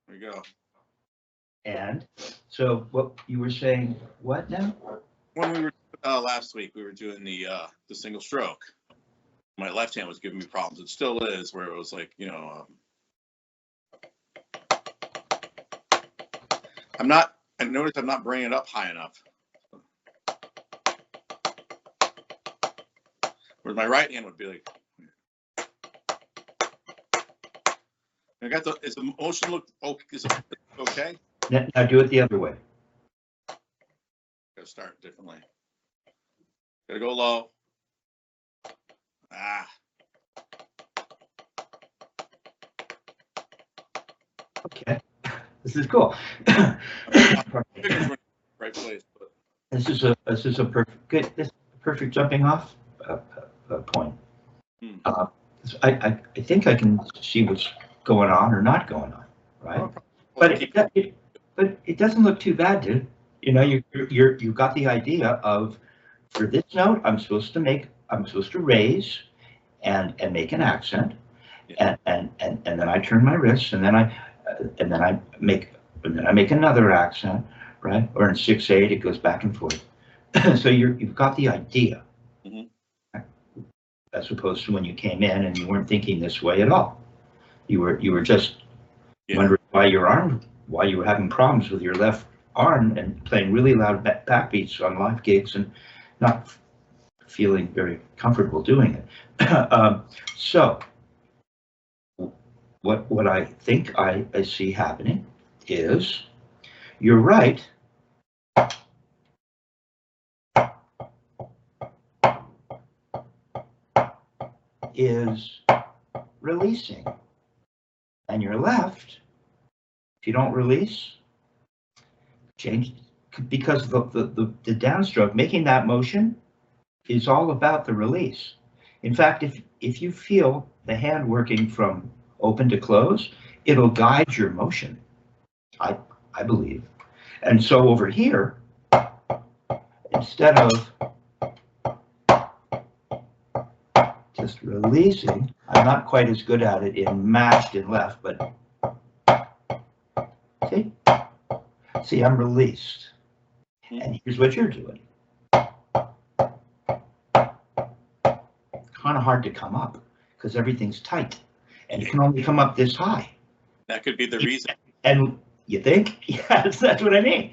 There you go. And so what you were saying, what now? When we were last week, we were doing the single stroke. My left hand was giving me problems. It still is, where it was like, you know, I noticed I'm not bringing it up high enough. Whereas my right hand would be like, I got is the motion look okay? Is it okay? Now do it the other way. Gotta start differently. Gotta go low. Ah. Okay, this is cool. Right place. But. This is a perfect jumping off point. I think I can see what's going on or not going on, right? But it doesn't look too bad, dude. You know, you've got the idea of, for this note, I'm supposed to raise and make an accent, yeah. and then I turn my wrists, and then I make another accent, right? Or in 6/8, it goes back and forth. So you've got the idea, as opposed to when you came in and you weren't thinking this way at all. You were just wondering why you were having problems with your left arm and playing really loud backbeats on live gigs and not feeling very comfortable doing it. So what I think I see happening is, you're right. Is releasing, and your left, if you don't release, change, because the downstroke, making that motion is all about the release. In fact, if you feel the hand working from open to close, it'll guide your motion, I believe. And so over here, instead of just releasing, I'm not quite as good at it in matched in left, but see, I'm released. And here's what you're doing. Kind of hard to come up because everything's tight, and you can only come up this high. That could be the reason. And you think? Yes, that's what I mean.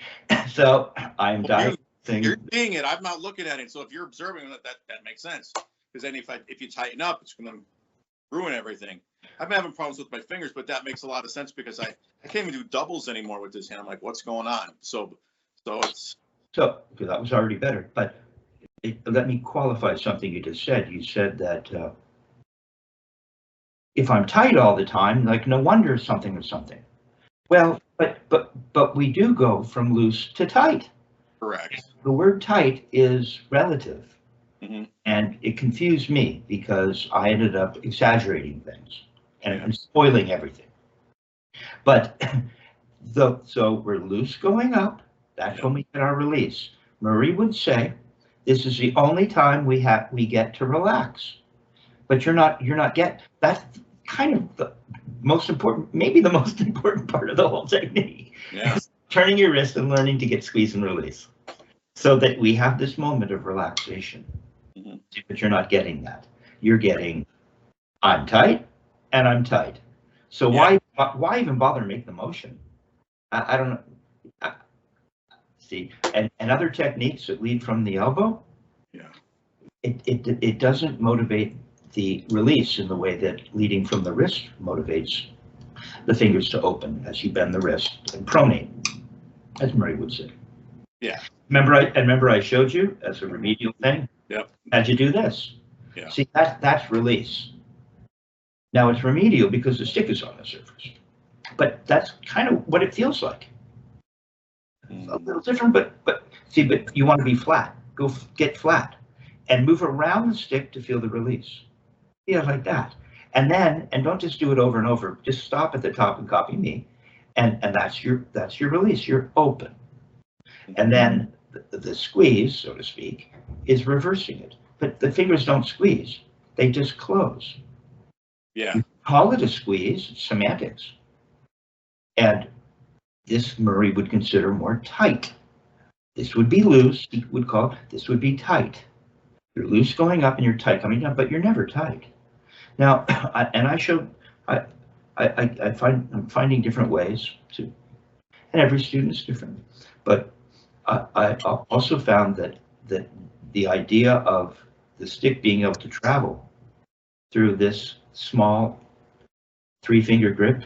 So I'm dying. You're seeing it. I'm not looking at it. So if you're observing it, that makes sense. Because then if you tighten up, it's going to ruin everything. I've been having problems with my fingers, but that makes a lot of sense because I can't even do doubles anymore with this hand. I'm like, what's going on? So that was already better. But let me qualify something you just said. You said that if I'm tight all the time, like, no wonder something or something. Well, but we do go from loose to tight. Correct. The word tight is relative. And it confused me because I ended up exaggerating things and spoiling everything. But so we're loose going up. That's when we get our release. Marie would say, this is the only time we get to relax. But you're not that's kind of the most important, maybe the most important part of the whole technique. Yeah. Turning your wrist and learning to get squeeze and release, so that we have this moment of relaxation. But you're not getting that. You're getting, I'm tight and I'm tight. So why even bother to make the motion? I don't know. See, and other techniques that lead from the elbow, it doesn't motivate the release in the way that leading from the wrist motivates the fingers to open as you bend the wrist and pronate, as Murray would say. Yeah. Remember I showed you as a remedial thing? Yep. How'd you do this? Yeah. See, that's release. Now it's remedial because the stick is on the surface. But that's kind of what it feels like. A little different, but you want to be flat. Go get flat. And move around the stick to feel the release. Yeah, like that. And don't just do it over and over. Just stop at the top and copy me. And that's your release. You're open. And then the squeeze, so to speak, is reversing it. But the fingers don't squeeze. They just close. Yeah. You call it a squeeze, it's semantics. And this Murray would consider more tight. This would be loose, he would call, this would be tight. You're loose going up and you're tight coming down, but you're never tight. Now, I'm finding different ways to, and every student is different, but I also found that the idea of the stick being able to travel through this small 3-finger grip,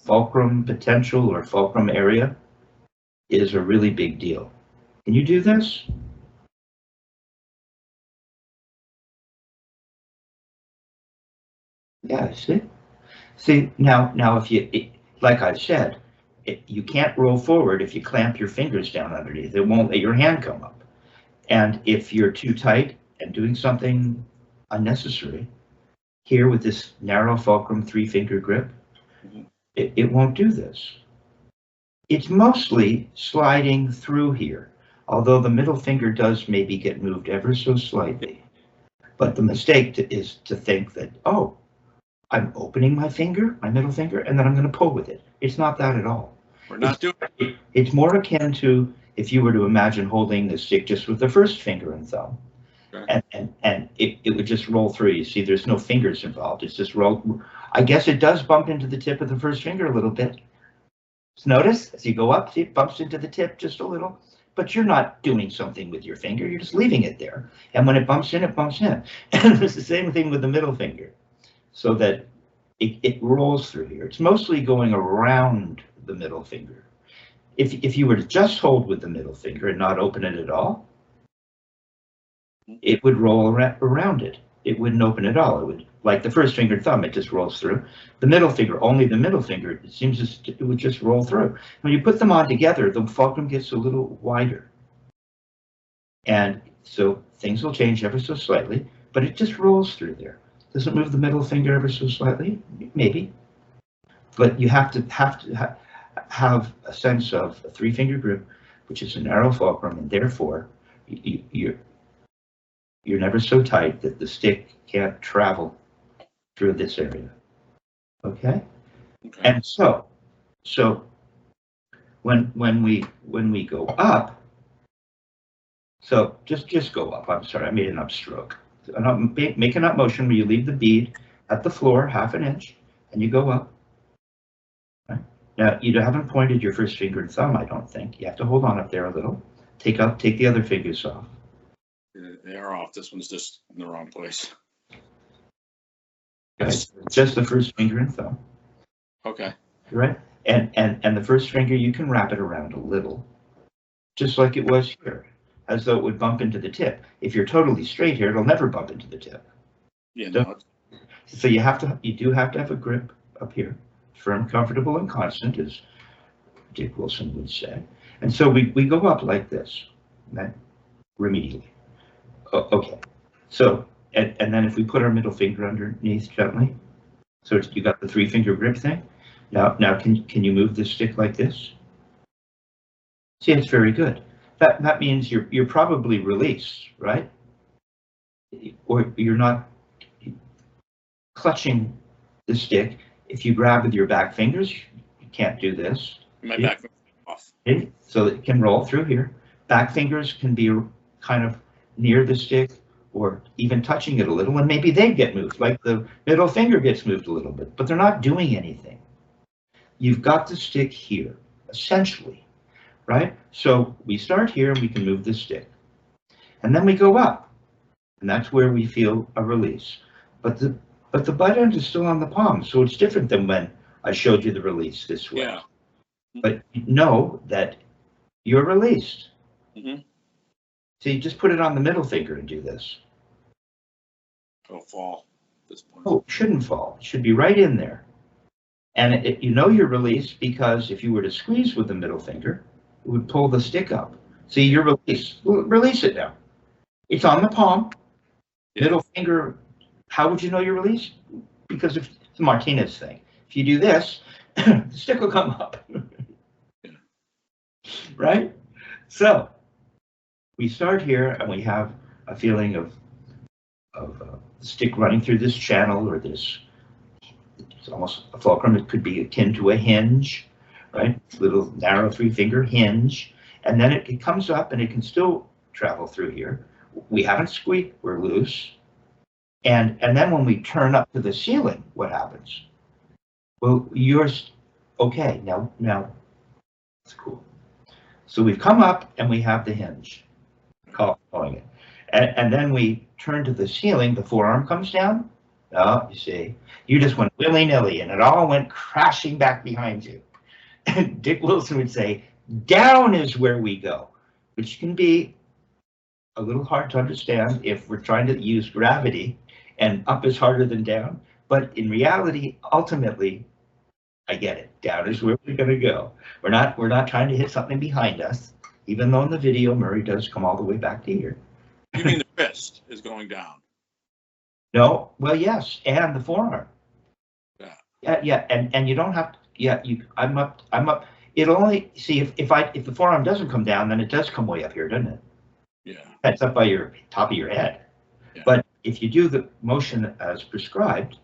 fulcrum potential or fulcrum area, is a really big deal. Can you do this? Yeah, see now if you, like I said, you can't roll forward if you clamp your fingers down underneath. It won't let your hand come up. And if you're too tight and doing something unnecessary, here with this narrow fulcrum 3-finger grip, it won't do this. It's mostly sliding through here, although the middle finger does maybe get moved ever so slightly. But the mistake is to think that, oh, I'm opening my finger, my middle finger, and then I'm going to pull with it. It's not that at all. We're not doing it. It's more akin to if you were to imagine holding the stick just with the first finger and thumb. Okay. And it would just roll through. You see, there's no fingers involved. It's just roll. I guess it does bump into the tip of the first finger a little bit. Notice as you go up, see, it bumps into the tip just a little, but you're not doing something with your finger. You're just leaving it there. And when it bumps in, it bumps in. And it's the same thing with the middle finger, so that it rolls through here. It's mostly going around the middle finger. If you were to just hold with the middle finger and not open it at all, it would roll around it. It wouldn't open at all. It would, like the first finger and thumb, it just rolls through. The middle finger, only the middle finger, it seems it would just roll through. When you put them on together, the fulcrum gets a little wider. And so things will change ever so slightly, but it just rolls through there. Does it move the middle finger ever so slightly? Maybe. But you have to have a sense of a 3-finger grip, which is a narrow fulcrum, and therefore you're never so tight that the stick can't travel through this area. Okay? And so when we go up, so just go up. I'm sorry, I made an upstroke. Make an up motion where you leave the bead at the floor 1/2 inch and you go up. Right? Now you haven't pointed your first finger and thumb, I don't think. You have to hold on up there a little. Take the other fingers off. They are off. This one's just in the wrong place. Okay. Just the first finger and thumb. Okay. Right? And the first finger, you can wrap it around a little, just like it was here, as though it would bump into the tip. If you're totally straight here, it'll never bump into the tip. Yeah. So you do have to have a grip up here, firm, comfortable, and constant, as Dick Wilson would say. And so we go up like this, right? Remedially. Okay. So and then if we put our middle finger underneath gently, so you got the 3-finger grip thing. Now can you move this stick like this? See, it's very good. That means you're probably released, right? Or you're not clutching the stick. If you grab with your back fingers, you can't do this. My back fingers off. Okay? So it can roll through here. Back fingers can be kind of near the stick or even touching it a little, and maybe they get moved, like the middle finger gets moved a little bit, but they're not doing anything. You've got the stick here, essentially, right? So we start here and we can move the stick. And then we go up, and that's where we feel a release. But the butt end is still on the palm, so it's different than when I showed you the release this way. Yeah. But know that you're released. Mm-hmm. So you just put it on the middle finger and do this. It'll fall at this point. Oh, it shouldn't fall. It should be right in there. And you know you're released because if you were to squeeze with the middle finger, it would pull the stick up. See, you're released. Well, release it now. It's on the palm. Yeah. Middle finger. How would you know you're released? Because it's a Martinez thing. If you do this, the stick will come up. Yeah. Right? So we start here and we have a feeling of the stick running through this channel or this It's almost a fulcrum. It could be akin to a hinge, right? Little narrow 3-finger hinge. And then it comes up and it can still travel through here. We haven't squeaked, we're loose. And then when we turn up to the ceiling, what happens? Well, yours, okay, now, that's cool. So we've come up and we have the hinge, calling it. And then we turn to the ceiling, the forearm comes down. Oh, you see, you just went willy-nilly and it all went crashing back behind you. And Dick Wilson would say, down is where we go, which can be a little hard to understand if we're trying to use gravity, and up is harder than down. But in reality, ultimately, I get it. Down is where we're going to go. We're not trying to hit something behind us, even though in the video Murray does come all the way back to here. You mean the wrist is going down? No, well, yes, and the forearm. Yeah, and you don't have to. Yeah, I'm up. It'll only see if the forearm doesn't come down, then it does come way up here, doesn't it? Yeah. That's up by your top of your head. Yeah. But if you do the motion as prescribed,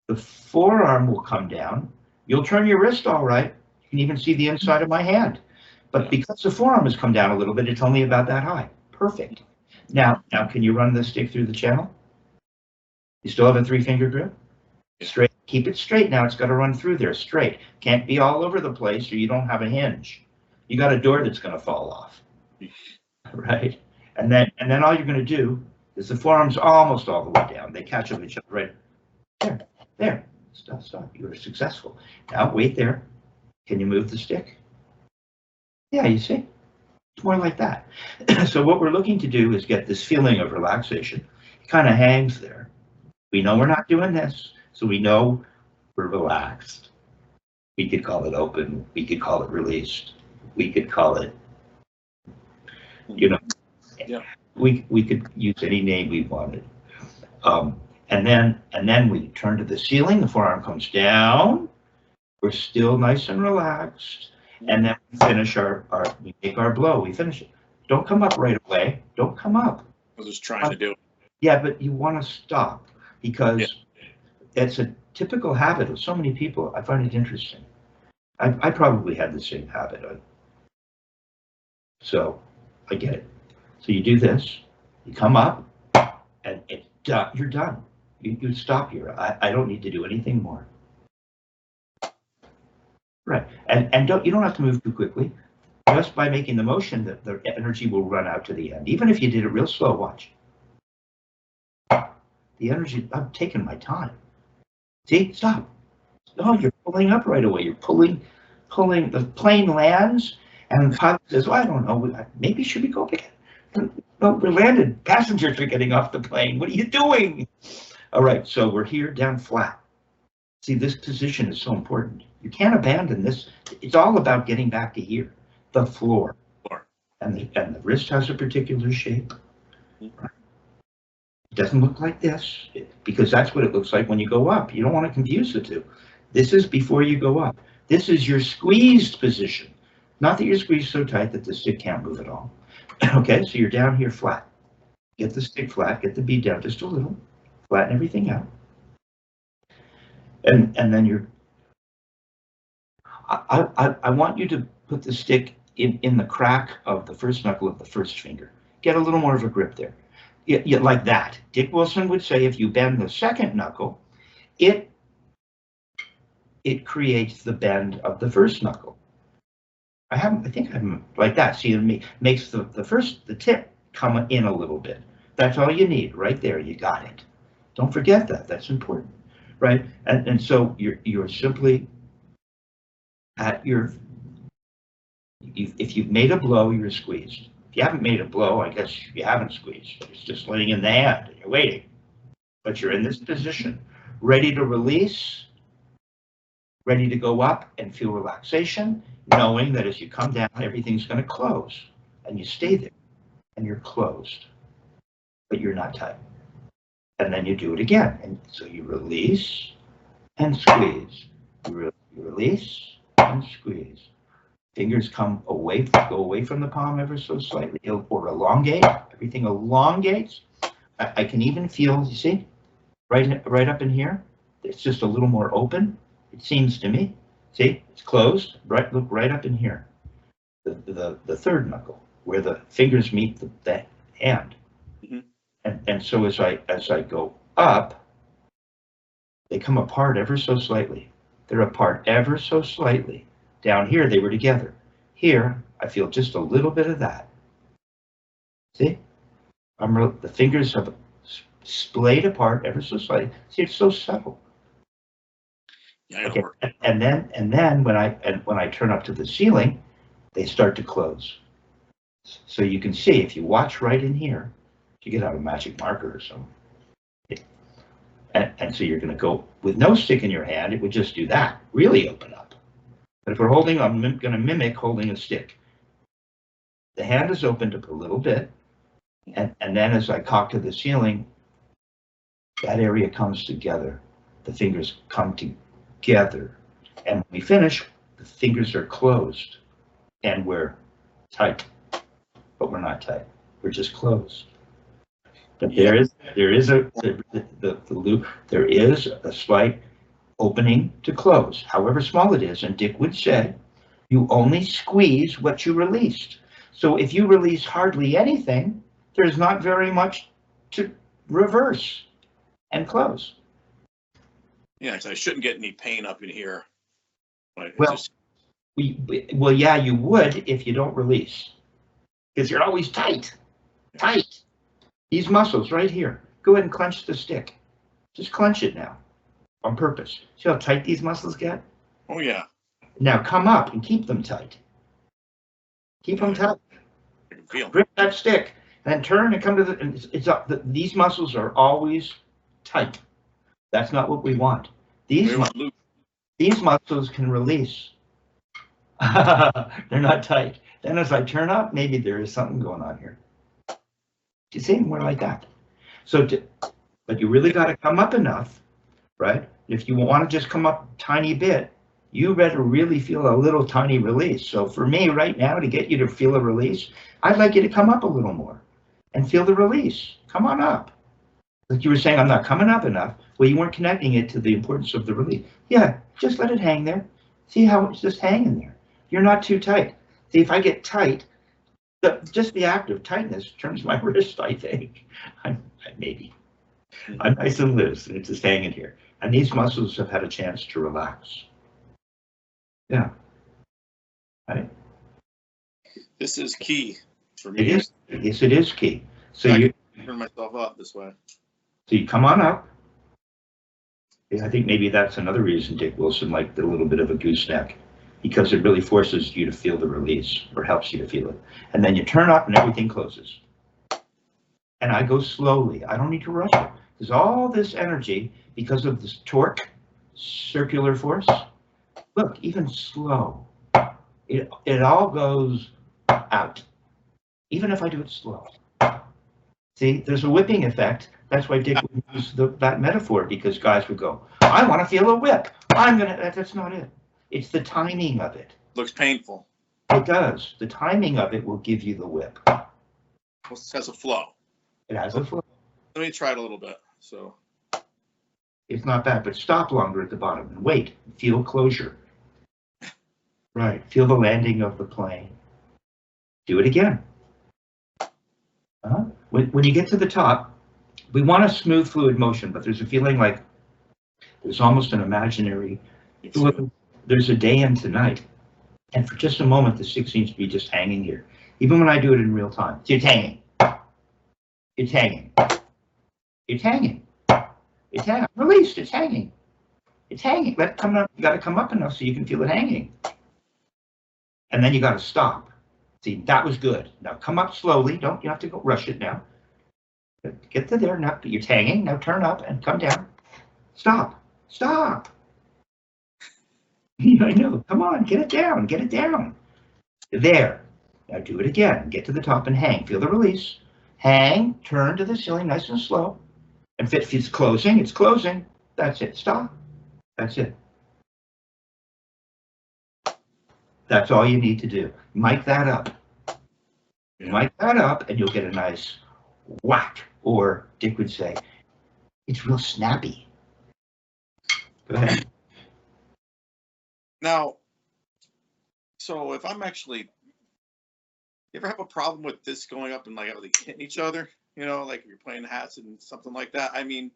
the forearm will come down. You'll turn your wrist all right. You can even see the inside of my hand. But because the forearm has come down a little bit, it's only about that high. Perfect. Now, can you run the stick through the channel? You still have a 3-finger grip? Straight. Keep it straight now. It's got to run through there straight. Can't be all over the place or you don't have a hinge. You got a door that's going to fall off. Right? And then all you're going to do is the forearm's almost all the way down. They catch up each other right there. Stop. You were successful. Now wait there. Can you move the stick? Yeah, you see? It's more like that. So what we're looking to do is get this feeling of relaxation. It kind of hangs there. We know we're not doing this, so we know we're relaxed. We could call it open. We could call it released. We could call it, we could use any name we wanted. And then we turn to the ceiling. The forearm comes down. We're still nice and relaxed. And then we finish we make our blow. We finish it. Don't come up right away. Don't come up. I was just trying to do it. Yeah, but you want to stop because it's a typical habit of so many people. I find it interesting. I probably had the same habit. So I get it. So you do this. You come up, and you're done. You stop here. I don't need to do anything more. Right, and you don't have to move too quickly. Just by making the motion, that the energy will run out to the end. Even if you did it real slow, watch. The energy, I'm taking my time. See, stop. No, you're pulling up right away. You're pulling. The plane lands, and the pilot says, well, I don't know, maybe should we go back? No, we landed. Passengers are getting off the plane. What are you doing? All right, so we're here down flat. See, this position is so important. You can't abandon this. It's all about getting back to here, the floor. And the wrist has a particular shape. Right? It doesn't look like this, because that's what it looks like when you go up. You don't want to confuse the two. This is before you go up. This is your squeezed position. Not that you're squeezed so tight that the stick can't move at all. Okay, so you're down here flat. Get the stick flat, get the bead down just a little, flatten everything out. And then you're, I want you to put the stick in the crack of the first knuckle of the first finger. Get a little more of a grip there. Like that. Dick Wilson would say if you bend the second knuckle, it creates the bend of the first knuckle. I think I'm like that. See, it makes the tip come in a little bit. That's all you need right there. You got it. Don't forget that. That's important, right? And so you're simply at your. If you've made a blow, you're squeezed. If you haven't made a blow, I guess you haven't squeezed. It's just laying in the hand and you're waiting. But you're in this position, ready to release, ready to go up and feel relaxation, knowing that as you come down, everything's going to close. And you stay there and you're closed, but you're not tight. And then you do it again. And so you release and squeeze. You release and squeeze. Fingers go away from the palm ever so slightly, or elongate. Everything elongates. I can even feel, you see, right up in here, it's just a little more open, it seems to me. See, it's closed, right, look right up in here. The third knuckle, where the fingers meet the hand. Mm-hmm. And so as I go up, they come apart ever so slightly. They're apart ever so slightly. Down here, they were together. Here, I feel just a little bit of that. See? The fingers have splayed apart ever so slightly. See, it's so subtle. Yeah, okay. And then when I turn up to the ceiling, they start to close. So you can see, if you watch right in here, if you get out a magic marker or something, and so you're going to go with no stick in your hand, it would just do that, really open up. But if we're holding, I'm going to mimic holding a stick. The hand is opened up a little bit, and then as I cock to the ceiling, that area comes together. The fingers come together. And when we finish, the fingers are closed, and we're tight. But we're not tight. We're just closed. But there is the loop. There is a slight opening to close, however small it is. And Dick would say, you only squeeze what you released. So if you release hardly anything, there's not very much to reverse and close. Yeah, because I shouldn't get any pain up in here. Well, well, yeah, you would if you don't release, because you're always tight. Tight. These muscles right here. Go ahead and clench the stick. Just clench it now, on purpose. See how tight these muscles get? Oh yeah. Now come up and keep them tight. Keep them tight. I can feel. Grip that stick, and then turn and come to the. And it's up. These muscles are always tight. That's not what we want. These muscles can release. They're not tight. Then as I turn up, maybe there is something going on here. You see, more like that. But you really got to come up enough, right? If you want to just come up a tiny bit, you better really feel a little tiny release. So for me right now, to get you to feel a release, I'd like you to come up a little more and feel the release. Come on up. Like you were saying, I'm not coming up enough. Well, you weren't connecting it to the importance of the release. Yeah, just let it hang there. See how it's just hanging there. You're not too tight. See, if I get tight, just the act of tightness turns my wrist, I think. Maybe. I'm nice and loose, and it's just hanging here. And these muscles have had a chance to relax. Yeah. Right. This is key for me. It is. Yes, it is key. So I can turn myself up this way. So you come on up. I think maybe that's another reason Dick Wilson liked a little bit of a gooseneck, because it really forces you to feel the release, or helps you to feel it. And then you turn up and everything closes. And I go slowly. I don't need to rush it. There's all this energy because of this torque, circular force. Look, even slow, it all goes out, even if I do it slow. See, there's a whipping effect. That's why Dick would use that metaphor, because guys would go, I want to feel a whip. That's not it. It's the timing of it. Looks painful. It does. The timing of it will give you the whip. It has a flow. It has a flow. Let me try it a little bit. So it's not bad, but stop longer at the bottom and wait. Feel closure. Right. Feel the landing of the plane. Do it again. When you get to the top, we want a smooth, fluid motion, but there's a feeling like there's almost an imaginary. There's a day and tonight, and for just a moment, the stick seems to be just hanging here. Even when I do it in real time, it's hanging. It's hanging. It's hanging. It's hanging. Released. It's hanging. It's hanging. Let it come up. You got to come up enough so you can feel it hanging, and then you got to stop. See, that was good. Now come up slowly. You have to go rush it now. Get to there. Now you're hanging. Now turn up and come down. Stop. Stop. I know. Come on. Get it down. Get it down. There. Now do it again. Get to the top and hang. Feel the release. Hang. Turn to the ceiling nice and slow. And if it's closing, it's closing. That's it. Stop. That's it. That's all you need to do. Mic that up. Mic that up, and you'll get a nice whack. Or Dick would say, it's real snappy. Go ahead. Now, so if I'm actually, you ever have a problem with this going up and like hitting each other? You know, like if you're playing hats and something like that. I mean,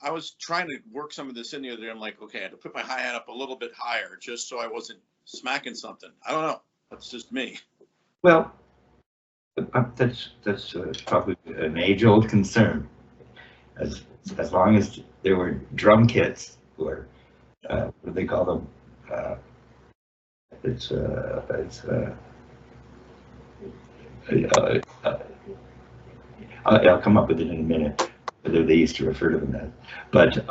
I was trying to work some of this in the other day. I'm like, okay, I had to put my hi-hat up a little bit higher just so I wasn't smacking something. I don't know. That's just me. Well, that's probably an age-old concern. As long as there were drum kits, or what do they call them? I'll come up with it in a minute, whether they used to refer to them as. But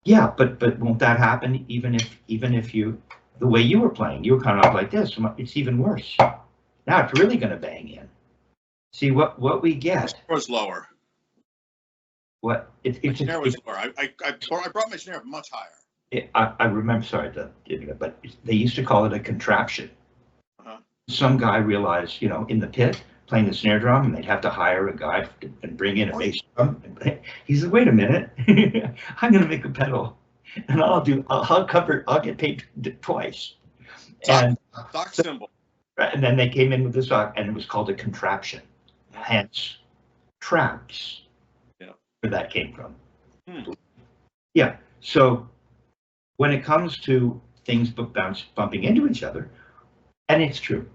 yeah, but won't that happen even if you, the way you were playing, you were kind of like this, it's even worse. Now it's really going to bang in. See what we get. It was lower. What it's snare was lower. I brought my snare up much higher. I remember, sorry, but they used to call it a contraption. Uh-huh. Some guy realized, you know, in the pit playing the snare drum, and they'd have to hire a guy and bring in a bass drum. He said, "Wait a minute, I'm going to make a pedal, and I'll get paid twice." Stock symbol. And then they came in with the stock, and it was called a contraption, hence traps. Yeah, where that came from. Yeah. So when it comes to things bumping into each other, and it's true,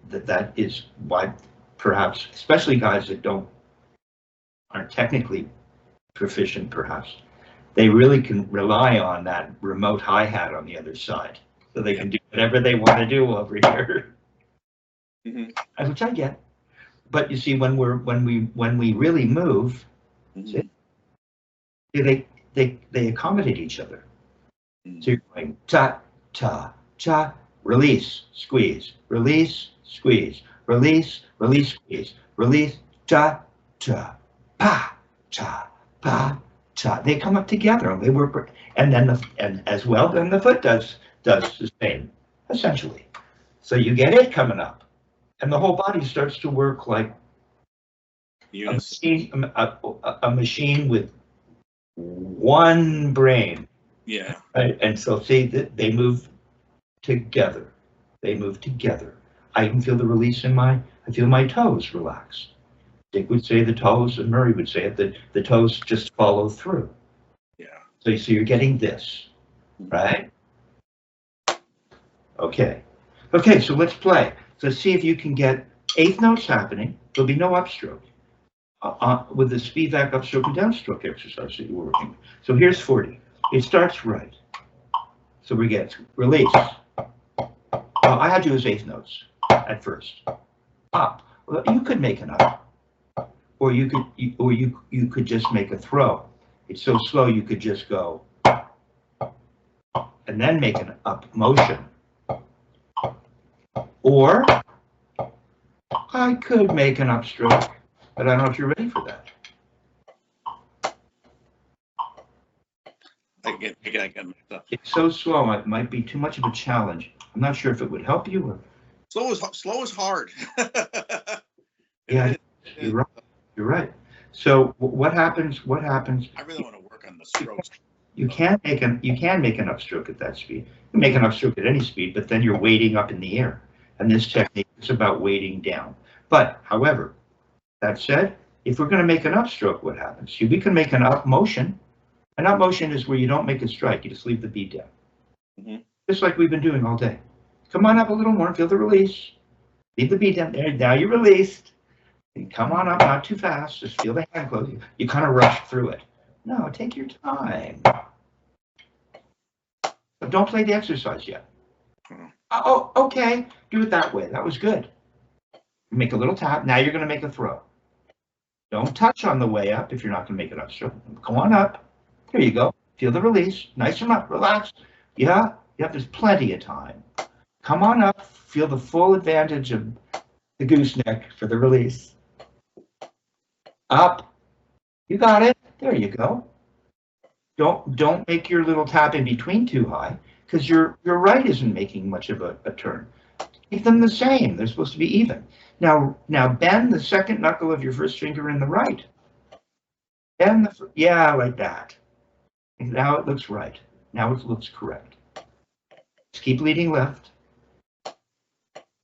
that is why perhaps, especially guys that aren't technically proficient, perhaps, they really can rely on that remote hi-hat on the other side, so they can do whatever they want to do over here. Which I get. But you see, when we really move, see, they accommodate each other. So you're going ta ta ta, release, squeeze, release, squeeze, release, release, squeeze, release, ta ta, pa ta pa ta. They come up together, and they work, and then as well, then the foot does the same, essentially. So you get it coming up, and the whole body starts to work like a machine with one brain. Yeah. Right? And so see that they move together. They move together. I can feel the release I feel my toes relax. Dick would say the toes, and Murray would say it, that the toes just follow through. Yeah. So you're getting this, right? Okay. Okay, so let's play. So let's see if you can get eighth notes happening. There'll be no upstroke. With the Spivack upstroke and downstroke exercise that you were working with. So here's 40. It starts right. So we get release. I had you as eighth notes at first. Up. Well, you could make an up, or you could just make a throw. It's so slow you could just go and then make an up motion. Or I could make an upstroke, but I don't know if you're ready for that. It's so slow, it might be too much of a challenge. I'm not sure if it would help you or. Slow is hard. Yeah, you're right. You're right. So what happens? I really want to work on the strokes. You can make an upstroke at that speed. You can make an upstroke at any speed, but then you're weighting up in the air. And this technique is about weighting down. But however, that said, if we're going to make an upstroke, what happens? See, we can make an up motion. An up motion is where you don't make a strike, you just leave the beat down. Just like we've been doing all day. Come on up a little more, feel the release. Leave the beat down there, now you're released. And come on up, not too fast, just feel the hand close. You kind of rush through it. No, take your time. But don't play the exercise yet. Oh, okay, do it that way, that was good. Make a little tap, now you're gonna make a throw. Don't touch on the way up if you're not gonna make an upstroke. Go on up. There you go. Feel the release. Nice and up. Relax. Yeah. There's plenty of time. Come on up. Feel the full advantage of the gooseneck for the release. Up. You got it. There you go. Don't make your little tap in between too high, because your right isn't making much of a turn. Keep them the same. They're supposed to be even. Now bend the second knuckle of your first finger in the right. Bend yeah, like that. Now it looks right. Now it looks correct. Just keep leading left.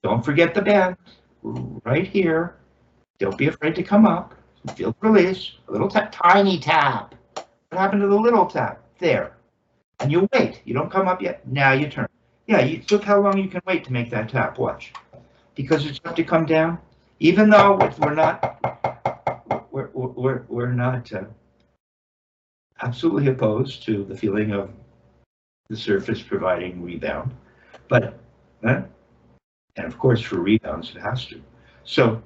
Don't forget the bend. Right here. Don't be afraid to come up. Feel the release. A little tap, tiny tap. What happened to the little tap? There. And you wait. You don't come up yet. Now you turn. Yeah, you look how long you can wait to make that tap. Watch. Because it's have to come down. Even though we're not absolutely opposed to the feeling of the surface providing rebound, but and of course for rebounds it has to. So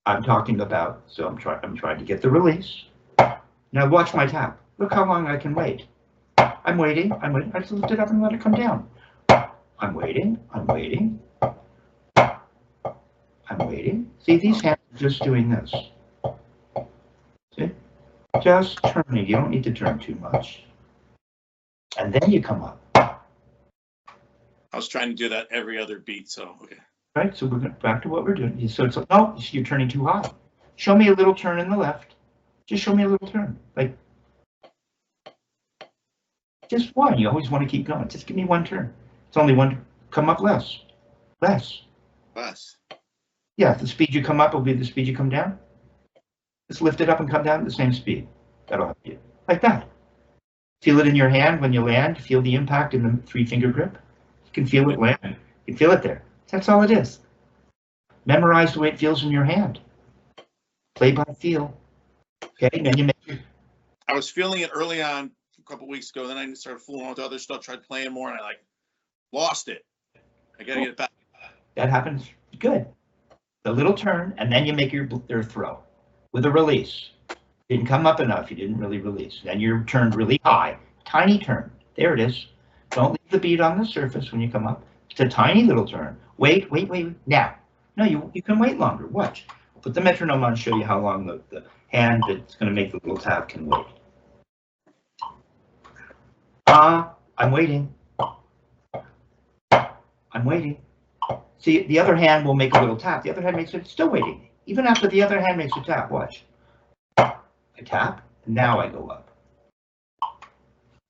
I'm talking about. So I'm trying to get the release. Now watch my tap. Look how long I can wait. I'm waiting. I just lift it up and let it come down. I'm waiting. See, these hands are just doing this. See? Just turning. You don't need to turn too much. And then you come up. I was trying to do that every other beat, so okay. Right, so we're going back to what we're doing. So it's like, no, you're turning too high. Show me a little turn in the left. Just show me a little turn. Like, just one. You always want to keep going. Just give me one turn. It's only one. Come up less. Less. Yeah, the speed you come up will be the speed you come down. Just lift it up and come down at the same speed. That'll help you. Like that. Feel it in your hand when you land. Feel the impact in the 3-finger grip. You can feel it land. You can feel it there. That's all it is. Memorize the way it feels in your hand. Play by feel. Okay, and then you make. I was feeling it early on a couple weeks ago. Then I started fooling with other stuff. Tried playing more, and I lost it. I gotta get it back. That happens. Good. The little turn, and then you make your throw with a release. Didn't come up enough. You didn't really release. Then you're turned really high. Tiny turn. There it is. Don't leave the bead on the surface when you come up. It's a tiny little turn. Wait. Now. No, you can wait longer. Watch. I'll put the metronome on and show you how long the hand that's going to make the little tap can wait. I'm waiting. See, the other hand will make a little tap. The other hand makes it, still waiting. Even after the other hand makes a tap, watch. I tap, and now I go up.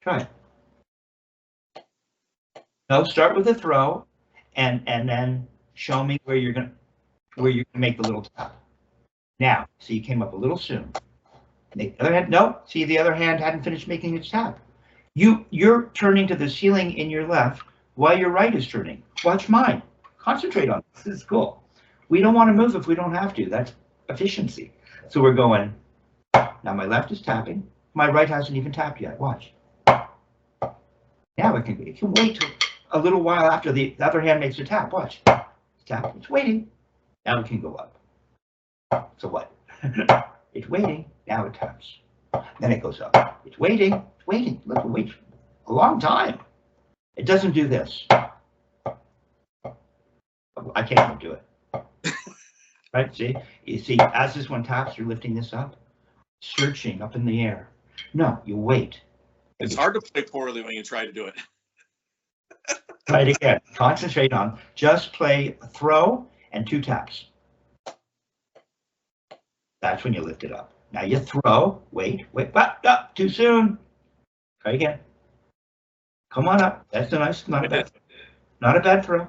Try it. No, start with a throw, and then show me where you're gonna make the little tap. Now, see, you came up a little soon. The other hand, no, see, the other hand hadn't finished making its tap. You're turning to the ceiling in your left while your right is turning. Watch mine. Concentrate on this. This is cool. We don't want to move if we don't have to. That's efficiency. So we're going. Now my left is tapping. My right hasn't even tapped yet. Watch. Now it can wait till a little while after the other hand makes a tap. Watch. Tap. It's waiting. Now it can go up. So what? It's waiting. Now it taps. Then it goes up. It's waiting. It's waiting. Look, wait a long time. It doesn't do this. I can't even do it. Right? See? You see, as this one taps, you're lifting this up, searching up in the air. No, you wait. It's hard to play poorly when you try to do it. Try it again. Concentrate on just play a throw and 2 taps. That's when you lift it up. Now you throw. Wait. Up. Too soon. Try again. Come on up. That's a nice, not a bad throw.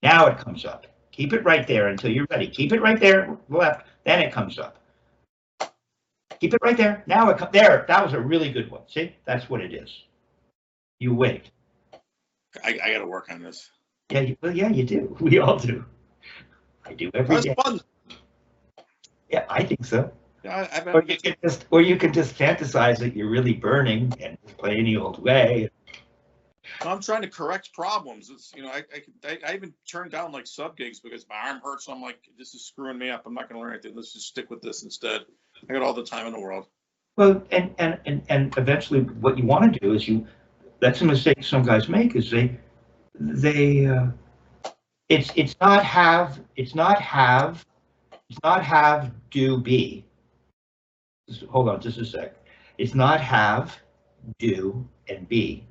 Now it comes up. Keep it right there until you're ready. Keep it right there, left. Then it comes up. Keep it right there. Now it comes there. That was a really good one. See, that's what it is. You wait. I got to work on this. Yeah, you do. We all do. I do every day. Fun. Yeah, I think so. Yeah, or you can just fantasize that you're really burning and play any old way. I'm trying to correct problems. It's, I even turned down sub gigs because my arm hurts. So I'm like, this is screwing me up. I'm not going to learn anything. Let's just stick with this instead. I got all the time in the world. Well, and eventually, what you want to do is that's a mistake some guys make is it's not have do be. Hold on just a sec. It's not have, do, and be.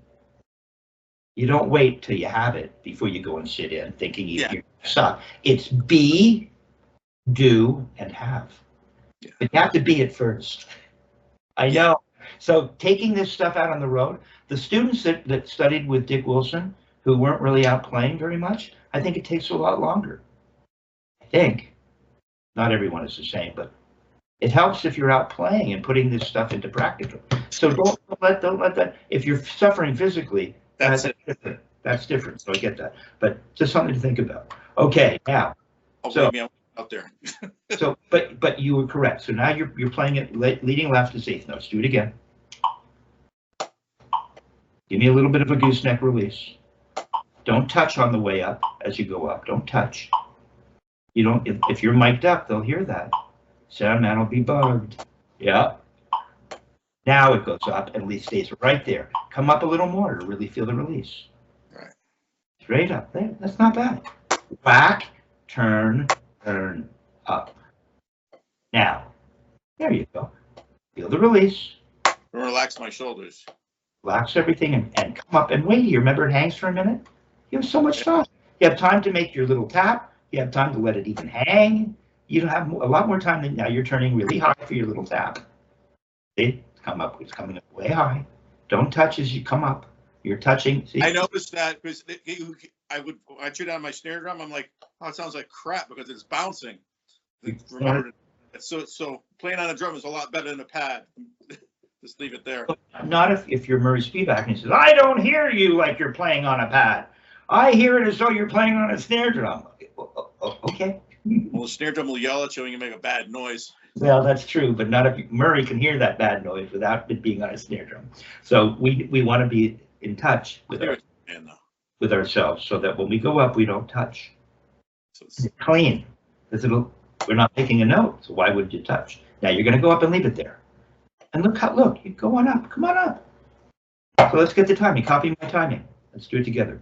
You don't wait till you have it before you go and sit in thinking you're stuck. It's be, do, and have. Yeah. But you have to be it first. I know. So taking this stuff out on the road, the students that studied with Dick Wilson, who weren't really out playing very much, I think it takes a lot longer. I think. Not everyone is the same, but it helps if you're out playing and putting this stuff into practical. So don't let that, if you're suffering physically, That's it. different. That's different, so I get that. But just something to think about. Okay, now. Oh, So, maybe I'm out there. so, but you were correct. So now you're playing it leading left is eighth notes. Do it again. Give me a little bit of a gooseneck release. Don't touch on the way up as you go up. Don't touch. You don't. If you're mic'd up, they'll hear that. Sound man will be bugged. Yeah. Now it goes up and stays right there. Come up a little more to really feel the release. Right. Straight up there. That's not bad. Back, turn, turn, up. Now, there you go. Feel the release. Relax my shoulders. Relax everything and come up and wait here. Remember, it hangs for a minute? You have so much time. You have time to make your little tap. You have time to let it even hang. You have a lot more time than now. You're turning really high for your little tap. See? Come up. It's coming up way high. Don't touch as you come up. You're touching. See? I noticed that because when I chew down my snare drum, I'm like, oh, it sounds like crap because it's bouncing. Remember, so playing on a drum is a lot better than a pad. Just leave it there. Not if you're Murray Spivack and he says, I don't hear you like you're playing on a pad. I hear it as though you're playing on a snare drum. Okay. Well, the snare drum will yell at you and you make a bad noise. Well, that's true, but not if Murray can hear that bad noise without it being on a snare drum. So we want to be in touch with ourselves so that when we go up, we don't touch. So it's clean. We're not making a note, so why would you touch? Now you're going to go up and leave it there. And look, you go on up. Come on up. So let's get the timing. Copy my timing. Let's do it together.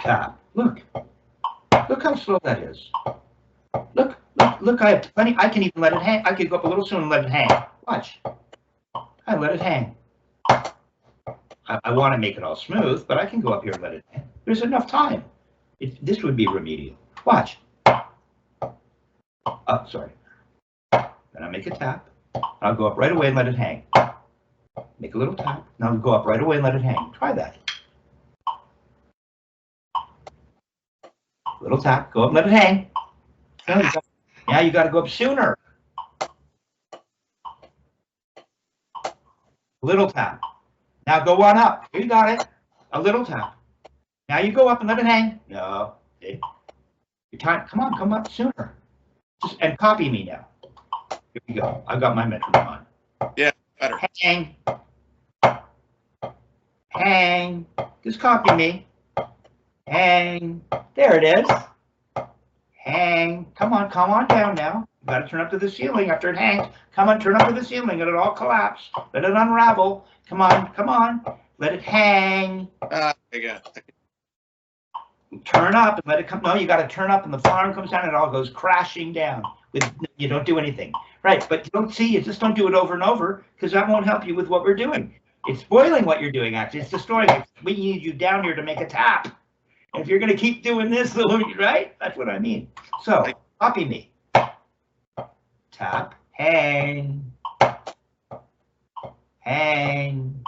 Tap. Look how slow that is. Look, I have plenty. I can even let it hang. I could go up a little sooner and let it hang. Watch. I let it hang. I want to make it all smooth, but I can go up here and let it hang. There's enough time. This would be remedial. Watch. Oh, sorry. Then I make a tap. I'll go up right away and let it hang. Make a little tap. Now I'll go up right away and let it hang. Try that. Little tap. Go up and let it hang. Now you got to go up sooner. Little tap. Now go on up. You got it. A little tap. Now you go up and let it hang. No. See? Your time. Come on, come up sooner. And copy me now. Here we go. I've got my metronome on. Yeah, better. Hang. Hang. Just copy me. Hang. There it is. Hang. Come on down now. You got to turn up to the ceiling after it hangs. Come on, turn up to the ceiling. Let it all collapse. Let it unravel. Come on. Let it hang. Turn up and let it come. No, you got to turn up and the farm comes down and it all goes crashing down. You don't do anything. Right, but you don't see, you just don't do it over and over because that won't help you with what we're doing. It's spoiling what you're doing, actually. It's destroying it. We need you down here to make a tap. And if you're going to keep doing this, right? That's what I mean. So, copy me. Tap, hang. Hang.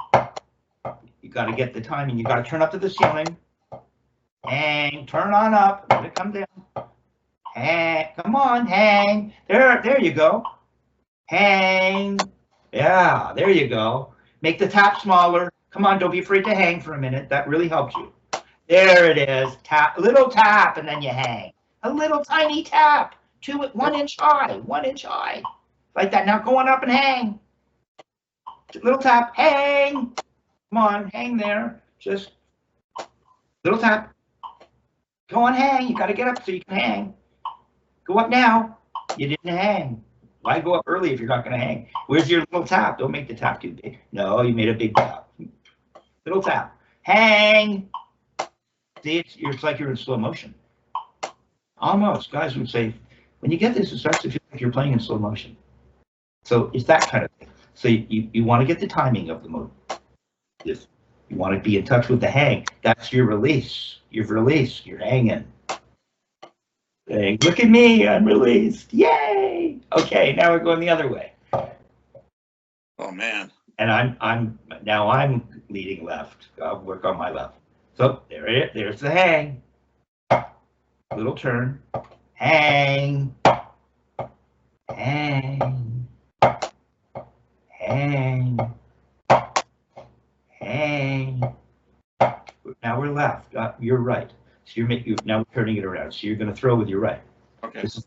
You got to get the timing. You got to turn up to the ceiling. Hang, turn on up, let it come down. Hang, come on, hang. There you go. Hang. Yeah, there you go. Make the tap smaller. Come on, don't be afraid to hang for a minute. That really helps you. There it is. Tap, little tap, and then you hang. A little tiny tap. 1 inch high. 1 inch high. Like that. Now go on up and hang. Little tap, hang. Come on, hang there. Just little tap. Go on, hang. You got to get up so you can hang. Go up now. You didn't hang. Why go up early if you're not going to hang? Where's your little tap? Don't make the tap too big. No, you made a big tap. Little tap. Hang. See, it's like you're in slow motion. Almost. Guys would say, when you get this, it starts to feel like you're playing in slow motion. So it's that kind of thing. So you want to get the timing of the move. You want to be in touch with the hang. That's your release. You've released. You're hanging. saying, look at me, I'm released. Yay! Okay, now we're going the other way. Oh, man. And I'm leading left. I'll work on my left. So there it is. There's the hang. Little turn. Hang. Hang. Hang. Hang. Now we're left. You're right. So you're now we're turning it around. So you're going to throw with your right. Okay. This is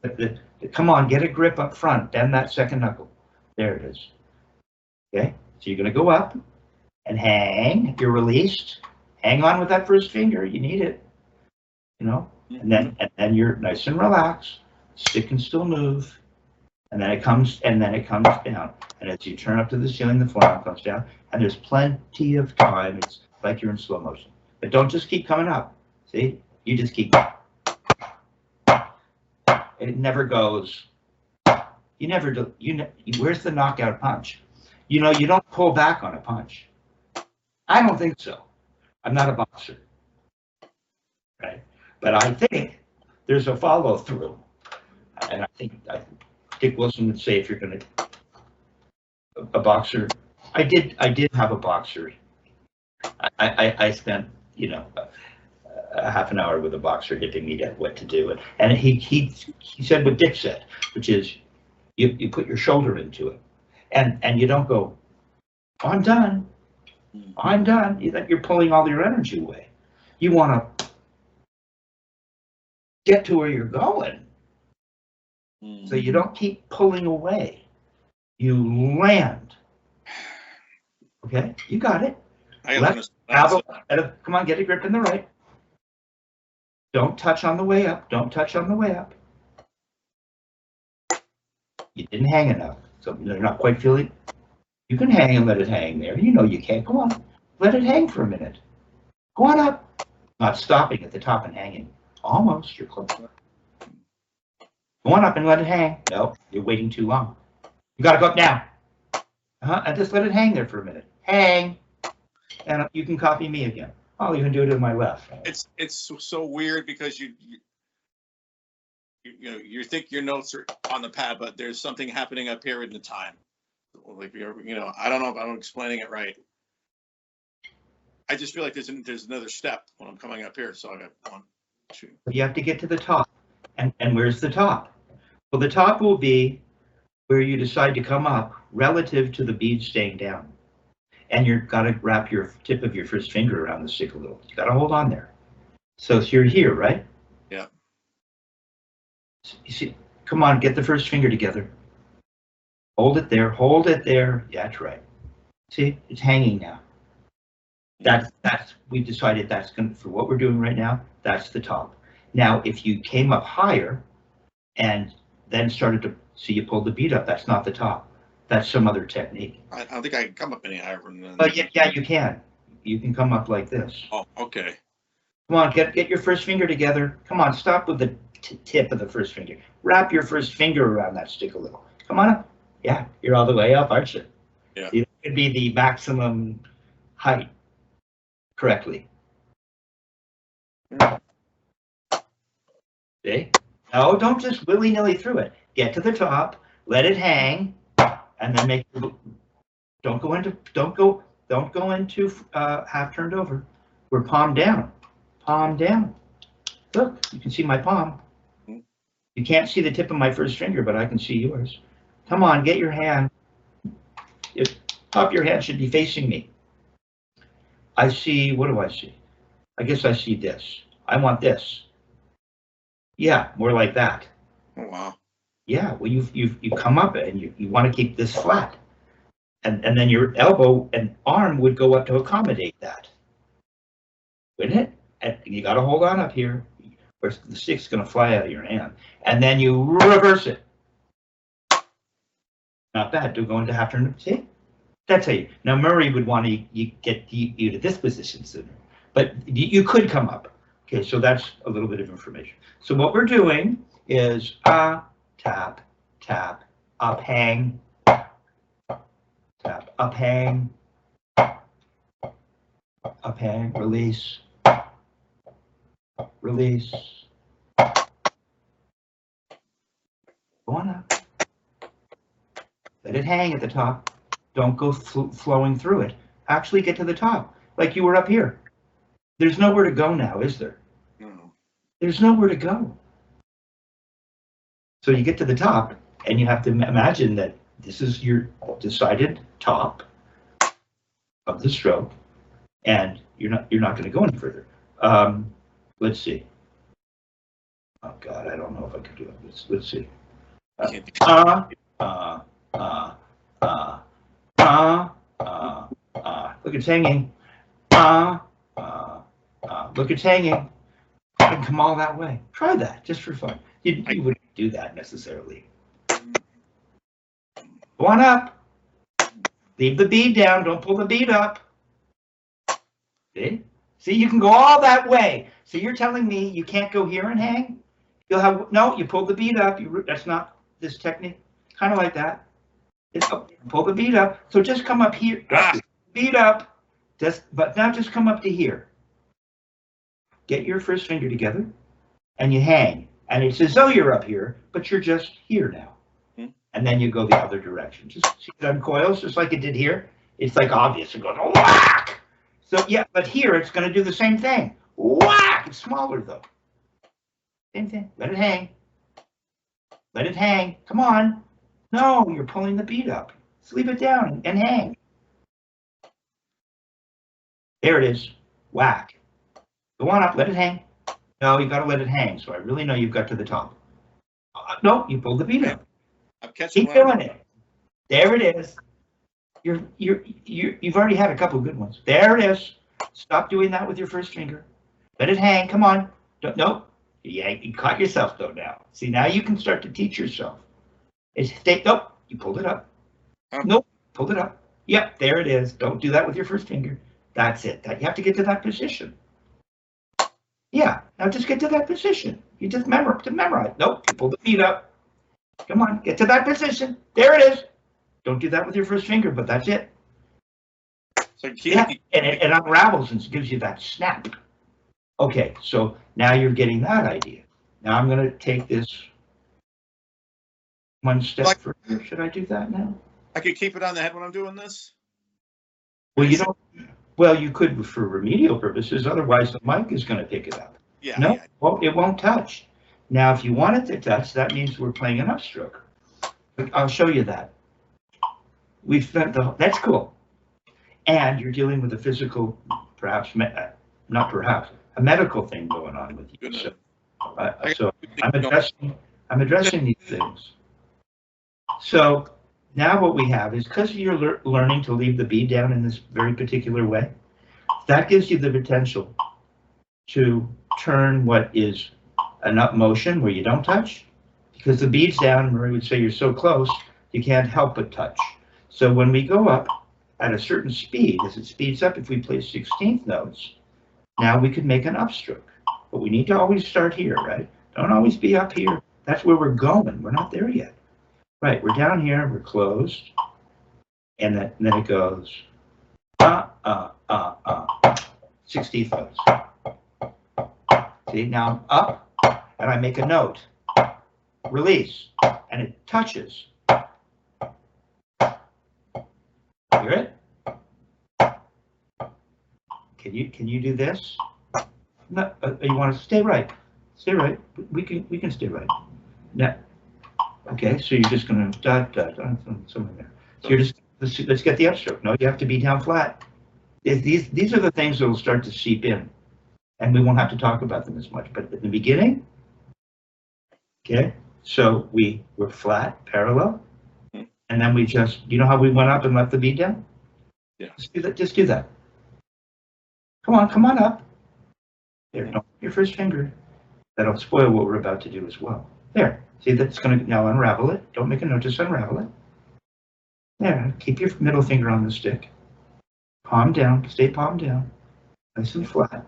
come on, get a grip up front. Bend that second knuckle. There it is. Okay. So you're going to go up and hang. You're released. Hang on with that first finger. You need it. You know. And then you're nice and relaxed. Stick can still move. And then it comes down. And as you turn up to the ceiling, the forearm comes down. And there's plenty of time. It's like you're in slow motion. But don't just keep coming up. See? You just keep. It never goes. You never do. Where's the knockout punch? You know, you don't pull back on a punch. I don't think so. I'm not a boxer. Right? But I think there's a follow through. And I think Dick Wilson would say if you're going to a boxer. I did have a boxer. I spent, you know, a half an hour with a boxer giving me what to do. And he said what Dick said, which is you put your shoulder into it and you don't go, I'm done. I'm done. You're pulling all your energy away. You want to get to where you're going. So you don't keep pulling away. You land. Okay, you got it. Come on, get a grip in the right. Don't touch on the way up. Don't touch on the way up. You didn't hang enough, so they're not quite feeling. You can hang and let it hang there. You know you can't. Go on. Let it hang for a minute. Go on up. Not stopping at the top and hanging. Almost. You're close. Go on up and let it hang. No, you're waiting too long. You got to go up now. And just let it hang there for a minute. Hang. And you can copy me again. I'll even do it to my left. It's so weird because you think your notes are on the pad, but there's something happening up here in the time. Like I don't know if I'm explaining it right. I just feel like there's another step when I'm coming up here. So I got 1, 2. You have to get to the top. And where's the top? Well, the top will be where you decide to come up relative to the bead staying down. And you've got to wrap your tip of your first finger around the stick a little. You got to hold on there. So you're here, right? Yeah. You see, come on, get the first finger together. Hold it there. Hold it there. Yeah, that's right. See, it's hanging now. We've decided that's going to, for what we're doing right now, that's the top. Now, if you came up higher and then started to see you pulled the bead up, that's not the top. That's some other technique. I don't think I can come up any higher from that. Oh, yeah, you can. You can come up like this. Oh, okay. Come on, get your first finger together. Come on, stop with the tip of the first finger. Wrap your first finger around that stick a little. Come on up. Yeah, you're all the way up, aren't you? Yeah. It could be the maximum height correctly. See? No, don't just willy-nilly through it. Get to the top, let it hang, and then don't go into half turned over. We're palm down. Palm down. Look, you can see my palm. You can't see the tip of my first finger, but I can see yours. Come on, get your hand. Top of your hand should be facing me. I see, what do I see? I guess I see this. I want this. Yeah, more like that. Oh, wow. Yeah, well, you come up and you want to keep this flat. And then your elbow and arm would go up to accommodate that. Wouldn't it? And you got to hold on up here, or the stick's going to fly out of your hand. And then you reverse it. Not bad. Do go into half turn. See? That's how you. Now, Murray would want to get you to this position sooner. But you could come up. Okay, so that's a little bit of information. So what we're doing is tap, tap, up, hang, tap, up, hang, release, release, Go on up. Let it hang at the top. Don't go flowing through it. Actually get to the top, like you were up here. There's nowhere to go now, is there? No. There's nowhere to go. So you get to the top, and you have to imagine that this is your decided top of the stroke, and you're not going to go any further. Let's see. Oh God, I don't know if I can do it. Let's see. Look, it's hanging. Look, it's hanging. I can come all that way. Try that just for fun. You wouldn't do that necessarily. Go on up. Leave the bead down. Don't pull the bead up. See? See, you can go all that way. So you're telling me you can't go here and hang? You'll have, no, you pull the bead up. That's not this technique. Kind of like that. Pull the bead up. So just come up here. Bead up. But now just come up to here. Get your first finger together, and you hang. And it's as though you're up here, but you're just here now. And then you go the other direction. Just see it uncoils, just like it did here. It's like obvious. It goes whack. So yeah, but here it's going to do the same thing. Whack. It's smaller though. Same thing. Let it hang. Let it hang. Come on. No, you're pulling the bead up. Just leave it down and hang. There it is. Whack. Go on up. Let it hang. No, you got to let it hang. So I really know you've got to the top. No, you pulled the bead up. I'm catching. Keep doing it. There it is. You've already had a couple good ones. There it is. Stop doing that with your first finger. Let it hang. Come on. Nope. Yeah, you caught yourself though now. See, now you can start to teach yourself. Nope. You pulled it up. Nope. Pulled it up. Yep. There it is. Don't do that with your first finger. That's it. You have to get to that position. Yeah. Now just get to that position. You just memorize. Nope. You pull the bead up. Come on. Get to that position. There it is. Don't do that with your first finger, but that's it. So yeah, and it unravels and gives you that snap. Okay, so now you're getting that idea. Now I'm going to take this one step further. Should I do that now? I could keep it on the head when I'm doing this? Well, you don't. Well, you could for remedial purposes. Otherwise, the mic is going to pick it up. Yeah. No, yeah. Well, it won't touch. Now, if you want it to touch, that means we're playing an upstroke. I'll show you that. We've spent that's cool. And you're dealing with a physical, perhaps, not perhaps, a medical thing going on with you. So, I'm addressing these things. So now what we have is, because you're learning to leave the bead down in this very particular way, that gives you the potential to turn what is an up motion where you don't touch, because the bead's down, Marie would say you're so close, you can't help but touch. So when we go up at a certain speed, as it speeds up, if we play 16th notes, now we could make an upstroke. But we need to always start here, right? Don't always be up here. That's where we're going. We're not there yet. Right, we're down here, we're closed, and then it goes, 16th notes. See, now I'm up, and I make a note, release, and it touches. Hear it? Can you do this? No, you want to stay right. Stay right. We can stay right. Now, okay. So you're just gonna dot somewhere there. So you're just let's get the upstroke. No, you have to be down flat. These are the things that will start to seep in, and we won't have to talk about them as much. But at the beginning, okay. So we're flat, parallel. And then we just, you know how we went up and left the bead down? Yeah. Just do that. Come on up. There, don't put your first finger. That'll spoil what we're about to do as well. There. See, that's going to now unravel it. Don't make a note, just unravel it. There, keep your middle finger on the stick. Palm down, stay palm down. Nice and flat.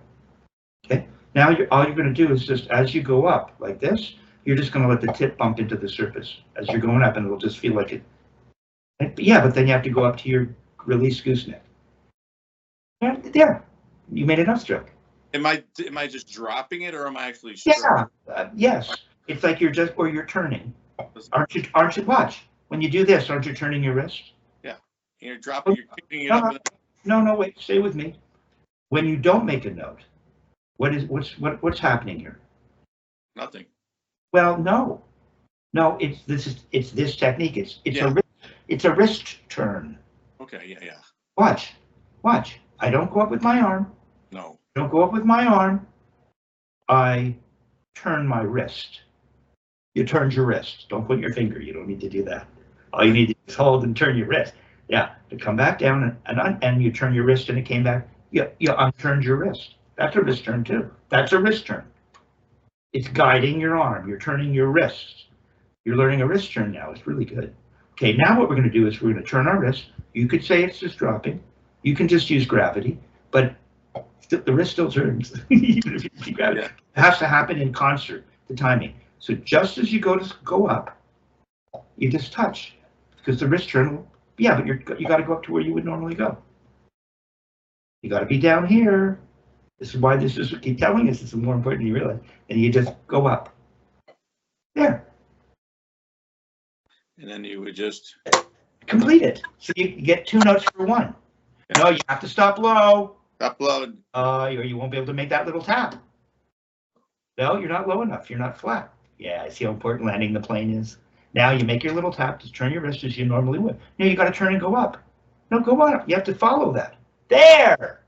Okay. Now all you're going to do is just, as you go up like this, you're just going to let the tip bump into the surface as you're going up, and it'll just feel like it. Yeah, but then you have to go up to your release gooseneck. There, you made an upstroke. Am I just dropping it, or am I actually? Yeah. Yes. It's like you're turning. Aren't you, watch, when you do this, aren't you turning your wrist? Yeah. You're dropping, you're picking it up. No, wait, stay with me. When you don't make a note, what's happening here? Nothing. Well, no, it's this technique. It's a wrist turn. Okay, yeah. Watch. I don't go up with my arm. No. Don't go up with my arm. I turn my wrist. You turned your wrist. Don't put your finger. You don't need to do that. All you need to do is hold and turn your wrist. Yeah, to come back down and you turn your wrist and it came back. You unturned your wrist. That's a wrist turn too. That's a wrist turn. It's guiding your arm. You're turning your wrist. You're learning a wrist turn now. It's really good. Okay, now what we're going to do is we're going to turn our wrist. You could say it's just dropping. You can just use gravity, but the wrist still turns. Even if you use gravity. It has to happen in concert, the timing. So just as you go up, you just touch, because the wrist turn will, but you got to go up to where you would normally go. You got to be down here. This is why keep telling us this is more important than you realize. And you just go up. There. And then you would just complete it. So you get 2 notes for 1. No, you have to stop low. Stop low. Or you won't be able to make that little tap. No, you're not low enough. You're not flat. Yeah, I see how important landing the plane is. Now you make your little tap, just turn your wrist as you normally would. Now you got to turn and go up. No, go on up. You have to follow that. There.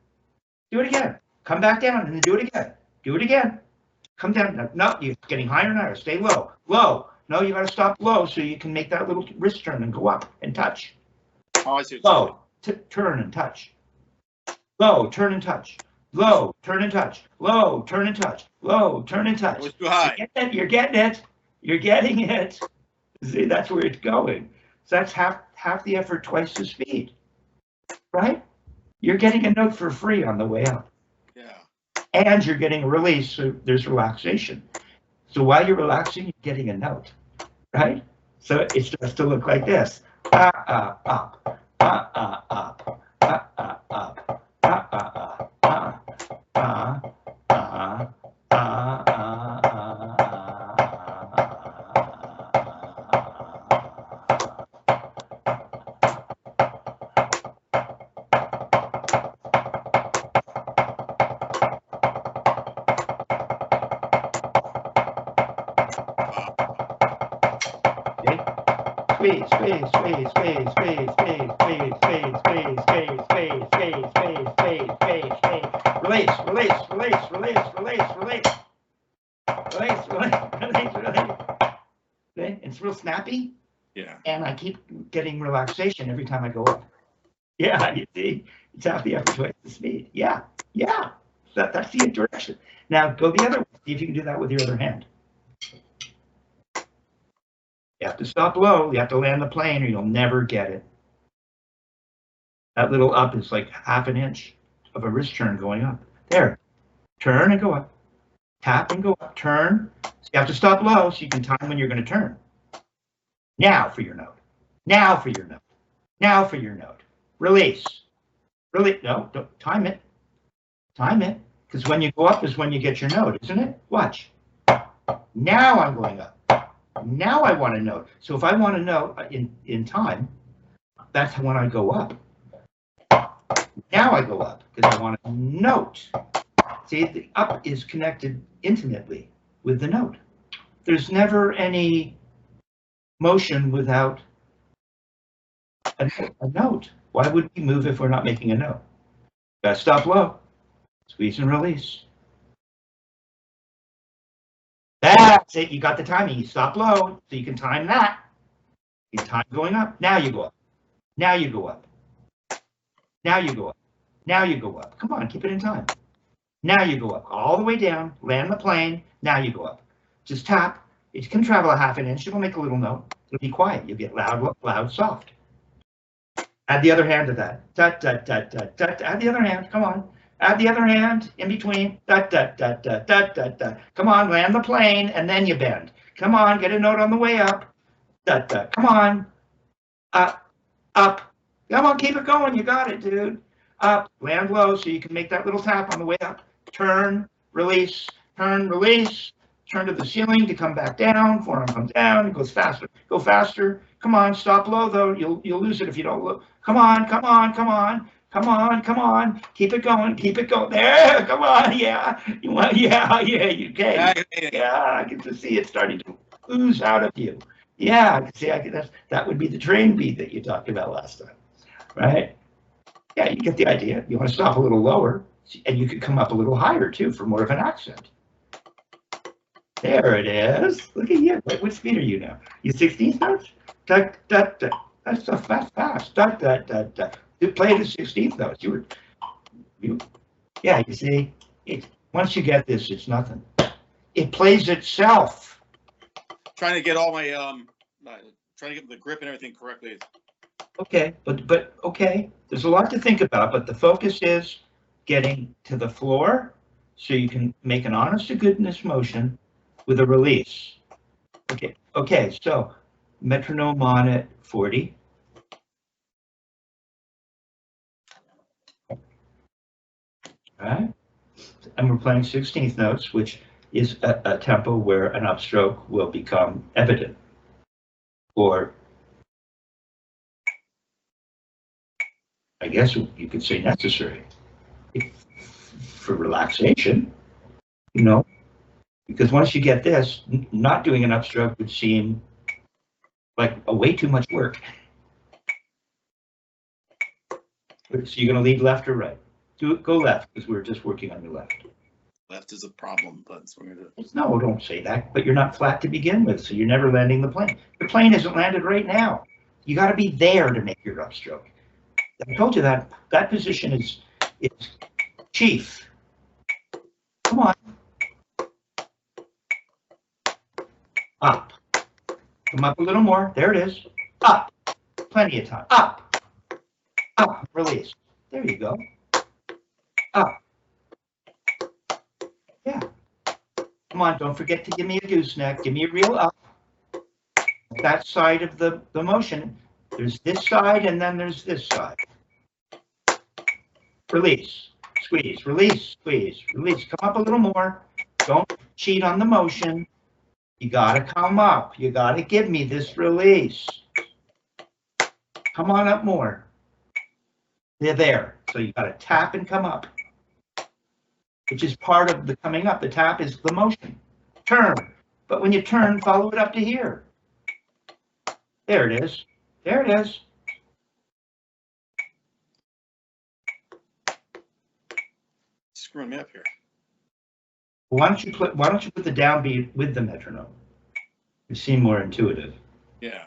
Do it again. Come back down and then do it again. Do it again. Come down. No, you're getting higher and higher. Stay low. Low. No, you got to stop low so you can make that little wrist turn and go up and touch. Oh, I see. Low. Turn and touch. Low. Turn and touch. Low. Turn and touch. Low. Turn and touch. Low. Turn and touch. It was too high. You're getting it. You're getting it. See, that's where it's going. So that's half the effort, twice the speed. Right? You're getting a note for free on the way up. Yeah. And you're getting a release, so there's relaxation. So while you're relaxing, you're getting a note, right? So it starts to look like this. Up, up, up, Space, space, space, space, space, space, space, space, space, space, space, space, space, space, space, space. Release, release, release, release, release, release. Release, release, release, release. Okay, it's real snappy. Yeah. And I keep getting relaxation every time I go up. Yeah, you see, it's half the effort, twice the speed. Yeah, yeah. That's the direction. Now go the other way. See if you can do that with your other hand. You have to stop low. You have to land the plane or you'll never get it. That little up is like half an inch of a wrist turn going up. There. Turn and go up. Tap and go up. Turn. So you have to stop low so you can time when you're going to turn. Now for your note. Now for your note. Now for your note. Release. Release. No, don't time it. Time it. Because when you go up is when you get your note, isn't it? Watch. Now I'm going up. Now I want to note. So if I want to note in time, that's when I go up. Now I go up because I want to note. See, the up is connected intimately with the note. There's never any motion without a note. Why would we move if we're not making a note? Got to stop low. Squeeze and release. That's it. You got the timing. You stop low, so you can time that. You time going up. Now you go up. Now you go up. Now you go up. Now you go up. Come on, keep it in time. Now you go up. All the way down. Land the plane. Now you go up. Just tap. It can travel a half an inch. It'll make a little note. It'll be quiet. You'll get loud, loud, soft. Add the other hand to that. Dut, dut, dut, dut, dut. Add the other hand. Come on. Add the other hand in between. Dut, dut, dut, dut, dut, dut, dut. Come on, land the plane, and then you bend. Come on, get a note on the way up. Dut, dut. Come on. Up, up. Come on, keep it going. You got it, dude. Up, land low so you can make that little tap on the way up. Turn, release, turn, release, turn to the ceiling to come back down. Forearm comes down. It goes faster. Go faster. Come on. Stop low though. You'll lose it if you don't look. Come on. Come on. Come on. Come on. Come on. Keep it going. Keep it going. There. Come on. Yeah. You want? Yeah. Yeah. You can. Yeah. I can just see it starting to ooze out of you. Yeah. I can see. That would be the train beat that you talked about last time, right? Yeah. You get the idea. You want to stop a little lower, and you could come up a little higher too for more of an accent. There it is. Look at you. What speed are you now? You 16th notes? Duck, duck, duck. That's so fast, fast. Duck, duck, duck, duck. You played the 16th notes. Yeah, you see, once you get this, it's nothing. It plays itself. Trying to get all my trying to get the grip and everything correctly. Okay, but okay. There's a lot to think about, but the focus is getting to the floor so you can make an honest to goodness motion with a release. Okay, so metronome on at 40. All right, and we're playing 16th notes, which is a tempo where an upstroke will become evident, or I guess you could say necessary for relaxation, you know. Because once you get this, not doing an upstroke would seem like a way too much work. So you're going to lead left or right? Go left, because we're just working on your left. Left is a problem, but it's what we're going to do. No, don't say that. But you're not flat to begin with, so you're never landing the plane. The plane isn't landed right now. You got to be there to make your upstroke. I told you that position is chief. Come on. Up. Come up a little more. There it is. Up. Plenty of time. Up. Up. Release. There you go. Up. Yeah. Come on, don't forget to give me a gooseneck. Give me a real up. That side of the motion. There's this side and then there's this side. Release. Squeeze. Release. Squeeze. Release. Come up a little more. Don't cheat on the motion. You got to come up. You got to give me this release. Come on up more. They're there. So you got to tap and come up, which is part of the coming up. The tap is the motion. Turn. But when you turn, follow it up to here. There it is. There it is. Screwing me up here. Why don't you put the downbeat with the metronome? You seem more intuitive. Yeah.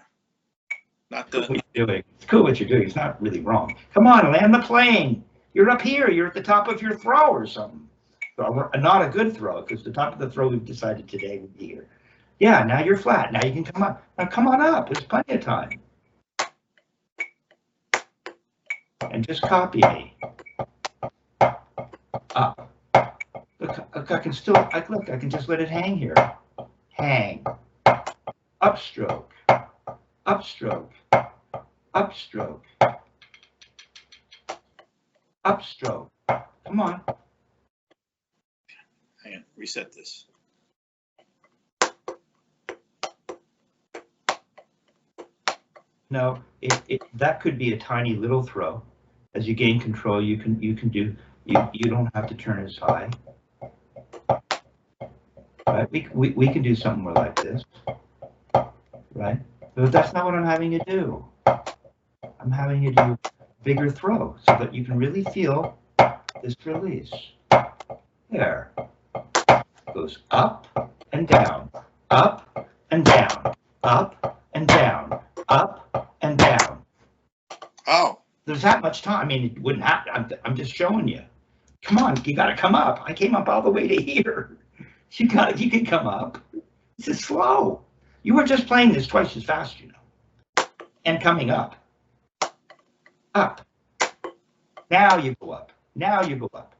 Not Cool what you're doing. It's cool what you're doing. It's not really wrong. Come on, land the plane. You're up here. You're at the top of your throw or something. So, not a good throw, because the top of the throw we've decided today would be here. Yeah, now you're flat. Now you can come up. Now come on up. There's plenty of time. And just copy me. Up. Look, I can still, look, I can just let it hang here. Hang. Upstroke. Upstroke. Upstroke. Upstroke. Come on. Hang on, reset this. No, that could be a tiny little throw. As you gain control, you don't have to turn as high. Right? We can do something more like this. Right? But that's not what I'm having you do. I'm having you do a bigger throw so that you can really feel this release. There. Goes up and down, up and down, up and down, up and down. Oh. There's that much time. I mean, it wouldn't happen. I'm just showing you. Come on, you got to come up. I came up all the way to here. You can come up. This is slow. You were just playing this twice as fast, you know. And coming up. Up. Now you go up. Now you go up.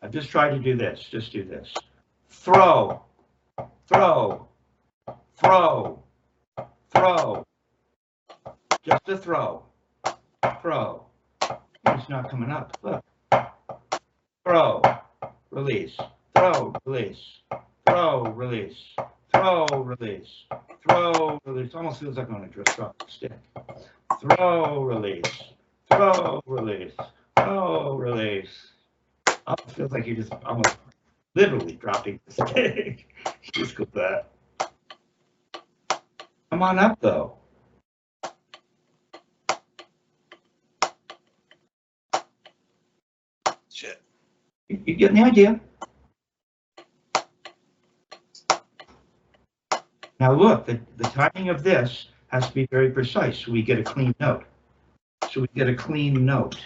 I've just tried to do this. Just do this. Throw. Throw. Throw. Throw. Just a throw. Throw. It's not coming up. Look. Throw. Release. Throw. Release. Throw. Release. Throw. Release. Throw. Release. Almost feels like I'm going to just drop the stick. Throw. Release. Throw. Release. Throw. Release. Almost feels like you're just almost literally dropping the stick. Just go back. Come on up, though. Shit. You getting the idea? Now look, the timing of this has to be very precise so we get a clean note. So we get a clean note.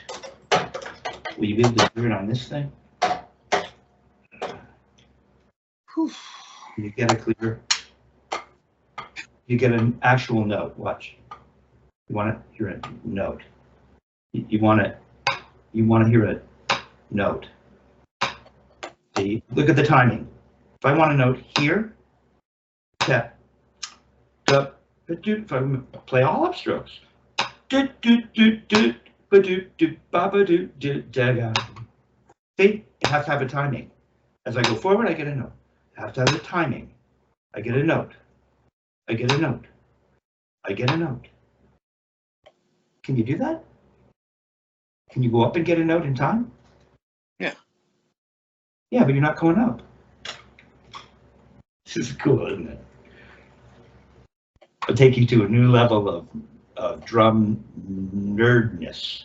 Will you be able to do it on this thing? Whew. You get a clear, you get an actual note. Watch. You want to hear a note. You want to hear a note. See, look at the timing. If I want a note here, yeah. If I play all upstrokes. See, it has to have a timing. As I go forward, I get a note. I have to have a timing. I get a note. I get a note. I get a note. Can you do that? Can you go up and get a note in time? Yeah. Yeah, but you're not going up. This is cool, isn't it? It'll take you to a new level of drum nerdness.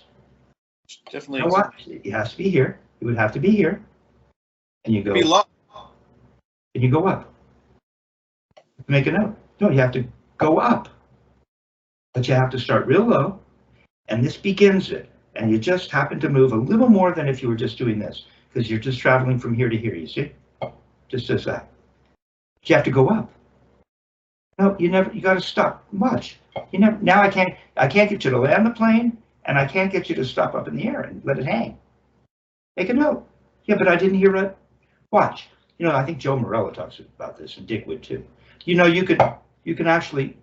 Definitely. You know what? It has to be here. It would have to be here. And you go. Be low. And you go up. Make a note. No, you have to go up. But you have to start real low. And this begins it. And you just happen to move a little more than if you were just doing this. Because you're just traveling from here to here, you see? Just as that. But you have to go up. No, you got to stop. Watch. Now I can't get you to land the plane, and I can't get you to stop up in the air and let it hang. Make a note. Yeah, but I didn't hear it. Watch. I think Joe Morello talks about this, and Dick would too. You can actually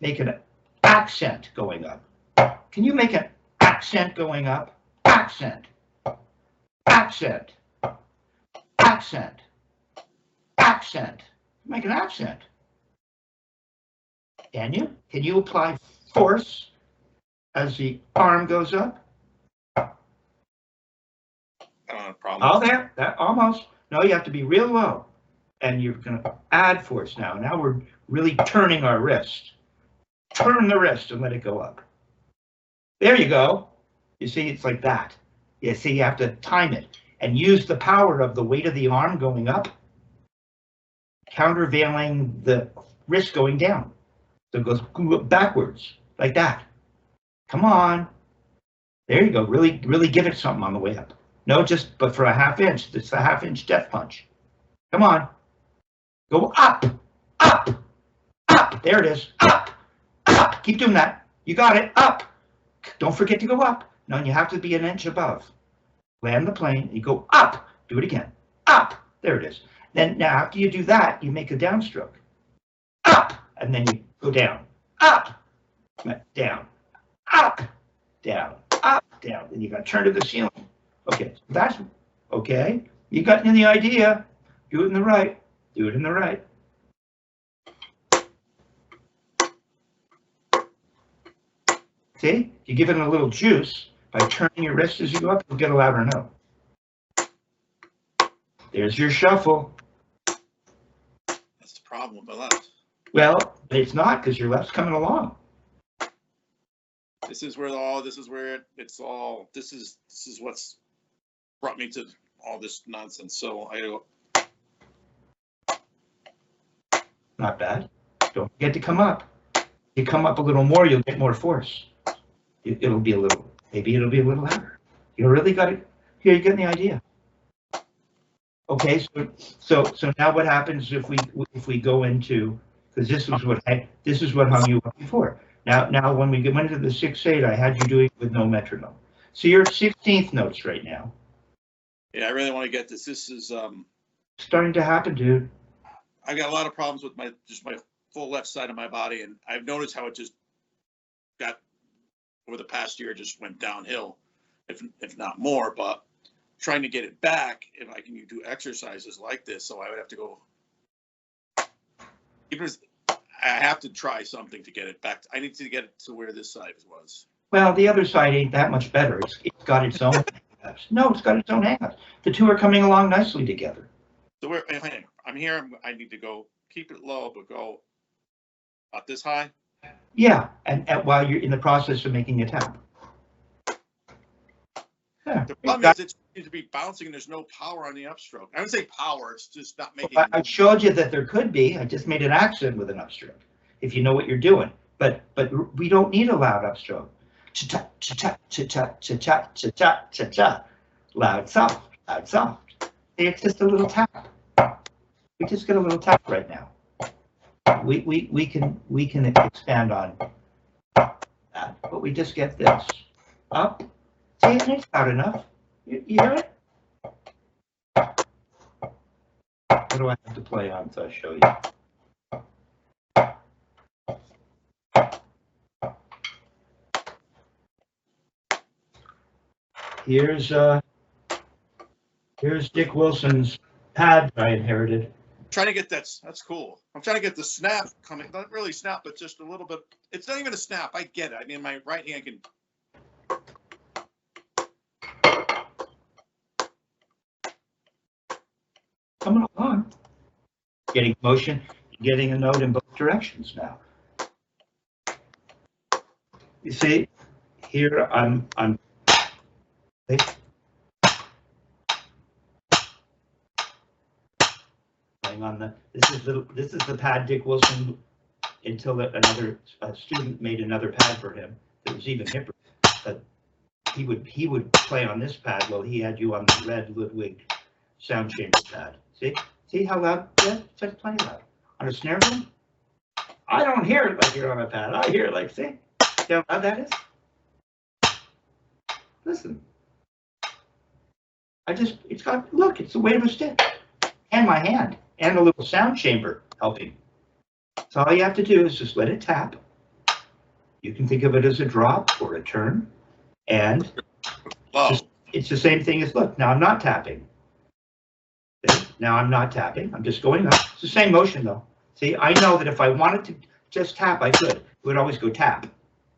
make an accent going up. Can you make an accent going up? Accent. Accent. Accent. Accent. Make an accent. Can you? Can you apply force as the arm goes up? I don't have a problem. Oh, there. That almost. No, you have to be real low. And you're going to add force now. Now we're really turning our wrist. Turn the wrist and let it go up. There you go. You see, it's like that. You see, you have to time it and use the power of the weight of the arm going up, countervailing the wrist going down. So it goes backwards, like that. Come on. There you go. Really, really give it something on the way up. No, but for a half inch. It's the half-inch death punch. Come on. Go up, up, up. There it is. Up, up. Keep doing that. You got it. Up. Don't forget to go up. No, you have to be an inch above. Land the plane. You go up. Do it again. Up. There it is. Then now after you do that, you make a downstroke. Up. And then you go down. Up. Down. Up. Down. Up. Down. Then you got to turn to the ceiling. Okay. That's okay. You got the idea. Do it in the right. Do it in the right. See? You give it a little juice by turning your wrist as you go up, you'll get a louder note. There's your shuffle. That's the problem with my left. Well, it's not because your left's coming along. This is what's brought me to all this nonsense. So Not bad. Don't forget to come up. You come up a little more, you'll get more force. It'll be a little louder. You really got it. Here, you're getting the idea. Okay, so now what happens if we go into, because this is what hung you up before. Now when we went into the 6/8, I had you doing it with no metronome. So you're at 16th notes right now. Yeah, I really want to get this. This is starting to happen, dude. I got a lot of problems with my full left side of my body, and I've noticed how it just got over the past year just went downhill, if not more. But trying to get it back, if I can do exercises like this, so I would have to go. Even as, I have to try something to get it back. I need to get it to where this side was. Well, the other side ain't that much better. It's got its own hangups. No, it's got its own hangups. The two are coming along nicely together. So I'm here. I need to go keep it low, but go not this high. Yeah, and while you're in the process of making a tap. Yeah. The problem is it needs to be bouncing and there's no power on the upstroke. I would say power, it's just not making. I showed you that there could be. I just made an accent with an upstroke, if you know what you're doing. But we don't need a loud upstroke. Cha-cha, cha-cha, cha-cha, cha-cha, cha-cha, cha-cha. Loud, soft, loud, soft. It's just a little tap. We just get a little tap right now. We can expand on that, but we just get this up. See, and it's loud enough. You hear it? What do I have to play on so I show you? Here's Dick Wilson's pad I inherited. Trying to get that's cool. I'm trying to get the snap coming. Not really snap, but just a little bit. It's not even a snap. I get it. I mean, my right hand can. Coming along. Getting motion, getting a note in both directions now. You see, here I'm on the this is the pad Dick Wilson until another student made another pad for him that was even hipper. But he would play on this pad while he had you on the red Ludwig sound chamber pad. See how loud? Yeah, it's plenty loud. On a snare drum, I don't hear it like you're on a pad. I hear it like, see how loud that is? Listen. It's got, look, it's the weight of a stick and my hand and a little sound chamber helping. So all you have to do is just let it tap. You can think of it as a drop or a turn. And it's the same thing as, look, now I'm not tapping. Now I'm not tapping, I'm just going up. It's the same motion though. See, I know that if I wanted to just tap, I could. It would always go tap.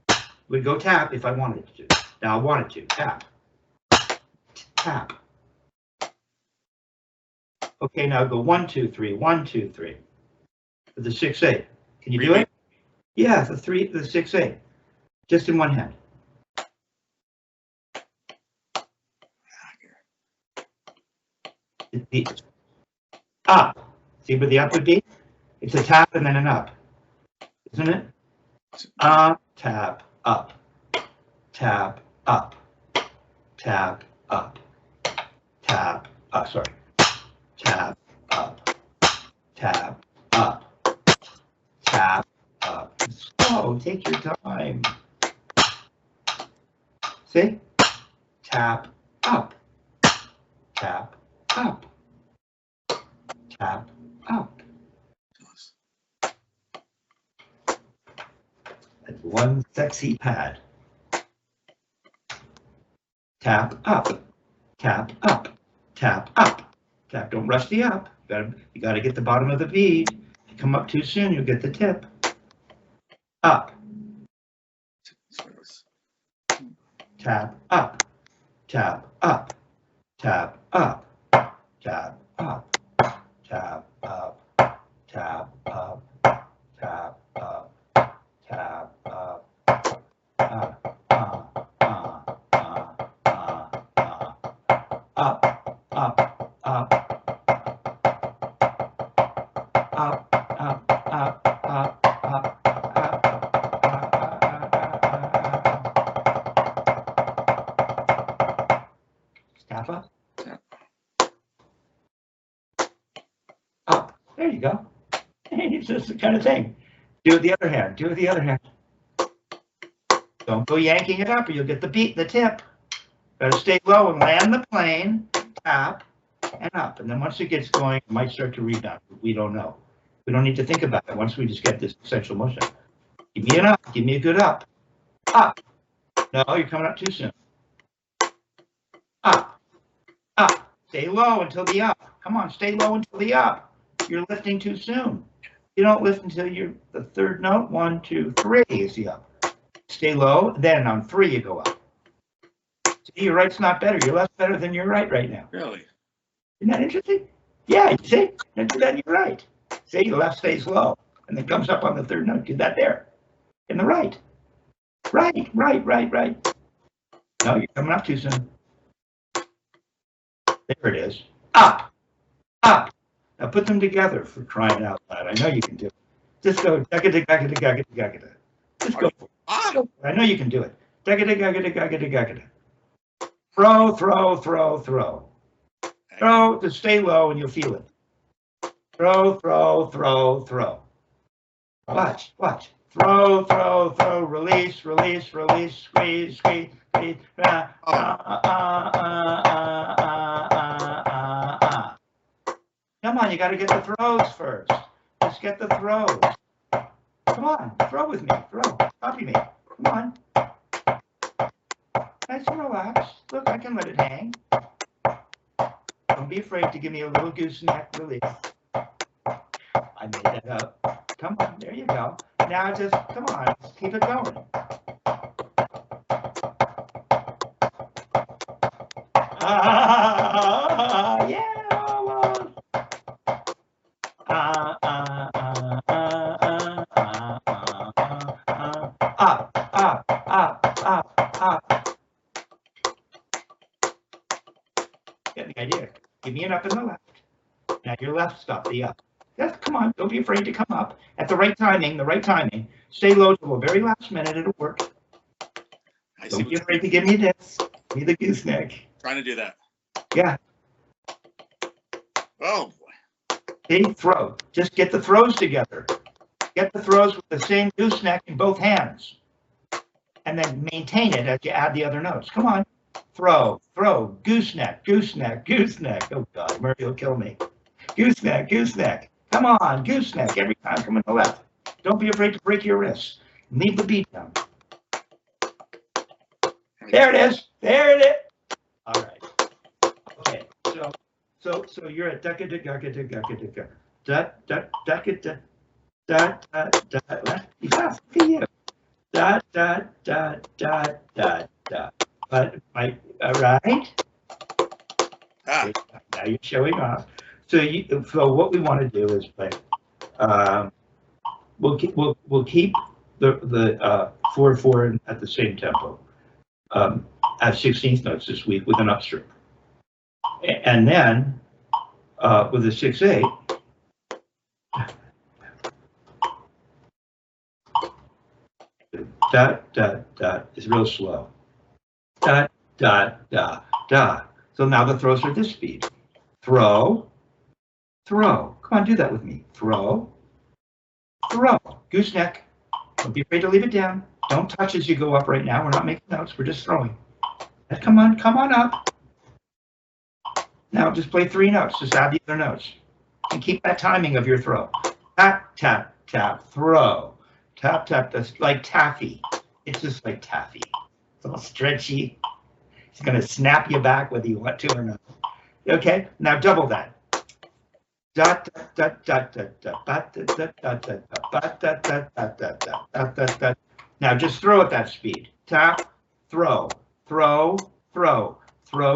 It would go tap if I wanted it to. Now I want it to, tap. Tap. Okay, now go 1, 2, 3, 1, 2, 3. For the 6/8. Can you do it? Yeah, the 6/8. Just in one hand. Up. See where the up would be? It's a tap and then an up, isn't it? Tap, up. Tap, up. Tap, up. Tap, sorry. Tap, up. Tap, up. Tap, up. Slow, take your time. See? Tap, up. Tap, up. Tap, up. That's one sexy pad. Tap, up. Tap, up. Tap, up. Tap, don't rush the up. You gotta get the bottom of the bead. If you come up too soon, you'll get the tip. Up. Tap, up. Tap, up. Tap, up. Tap, up. Tap, up. Tap, up. Tap, up. Tap, up. Step up. Up. There you go. It's just the kind of thing. Do it with the other hand. Do it with the other hand. Don't go yanking it up or you'll get the beat, the tip. Gotta stay low and land the plane, tap, and up. And then once it gets going, it might start to rebound. We don't know. We don't need to think about it once we just get this essential motion. Give me an up. Give me a good up. Up. No, you're coming up too soon. Up, up. Stay low until the up. Come on, stay low until the up. You're lifting too soon. You don't lift until you're the third note. 1, 2, 3 is the up. Stay low. Then on 3 you go up. See, your right's not better. Your left's better than your right now. Really? Isn't that interesting? Yeah, you see? Then do that in your right. See, the left stays low and then comes up on the third note. Do that there. In the right. Right. No, you're coming up too soon. There it is. Up. Up. Now put them together for crying out loud. I know you can do it. Just go. Just go. I know you can do it. Throw. Throw to stay low and you'll feel it. Throw. Watch. Throw. Release. Squeeze. Come on, you got to get the throws first. Just get the throws. Come on, throw with me. Throw. Copy me. Come on. Nice and relaxed. Look, I can let it hang. Don't be afraid to give me a little gooseneck release. I made that up. Come on, there you go. Now just, come on, keep it going. Yeah. Up. Get the idea. Give me an up in the left. Now your left stop, the up. Yes, come on, don't be afraid to come up at the right timing, Stay low till the very last minute, it'll work. Don't be afraid to give me this. Give me the gooseneck. Trying to do that. Yeah. Oh boy. See, throw. Just get the throws together. Get the throws with the same gooseneck in both hands. And then maintain it as you add the other notes. Come on. Throw. Gooseneck. Oh God, Murray will kill me. Gooseneck. Come on, gooseneck. Every time, come on the left. Don't be afraid to break your wrists. Leave the beat down. There it is. All right. Okay. So you're at ducka. Fast for you. But all right. Now you're showing off. So what we want to do is play. We'll keep the 4/4 at the same tempo. At 16th notes this week with an upstroke, and then with a 6/8. Is real slow. Da. So now the throws are this speed. Throw. Come on, do that with me. Throw. Gooseneck. Don't be afraid to leave it down. Don't touch as you go up right now. We're not making notes. We're just throwing. Come on up. Now just play 3 notes. Just add the other notes. And keep that timing of your throw. Tap, throw. Tap, that's like taffy. It's just like taffy. It's all stretchy. It's going to snap you back whether you want to or not. Okay, now double that. Now just throw at that speed. Tap, throw,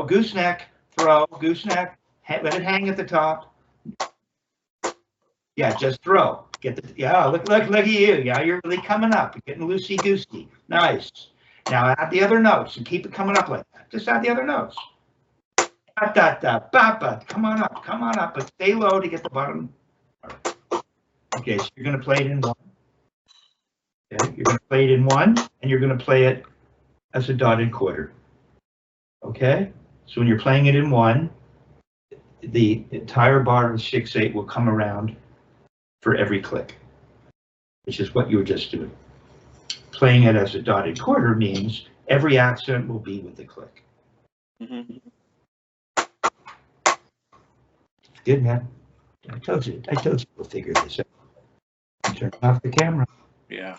gooseneck, gooseneck. Let it hang at the top. Yeah, just throw. Look at you. Yeah, you're really coming up. You're getting loosey-goosey. Nice. Now add the other notes and keep it coming up like that. Just add the other notes. Come on up, but stay low to get the bottom. Okay, so you're going to play it in 1. Okay, you're going to play it in 1, and you're going to play it as a dotted quarter. Okay, so when you're playing it in 1, the entire bar of 6/8 will come around for every click, which is what you were just doing. Playing it as a dotted quarter means every accent will be with the click. Mm-hmm. Good, man. I told you we'll figure this out. Turn off the camera. Yeah.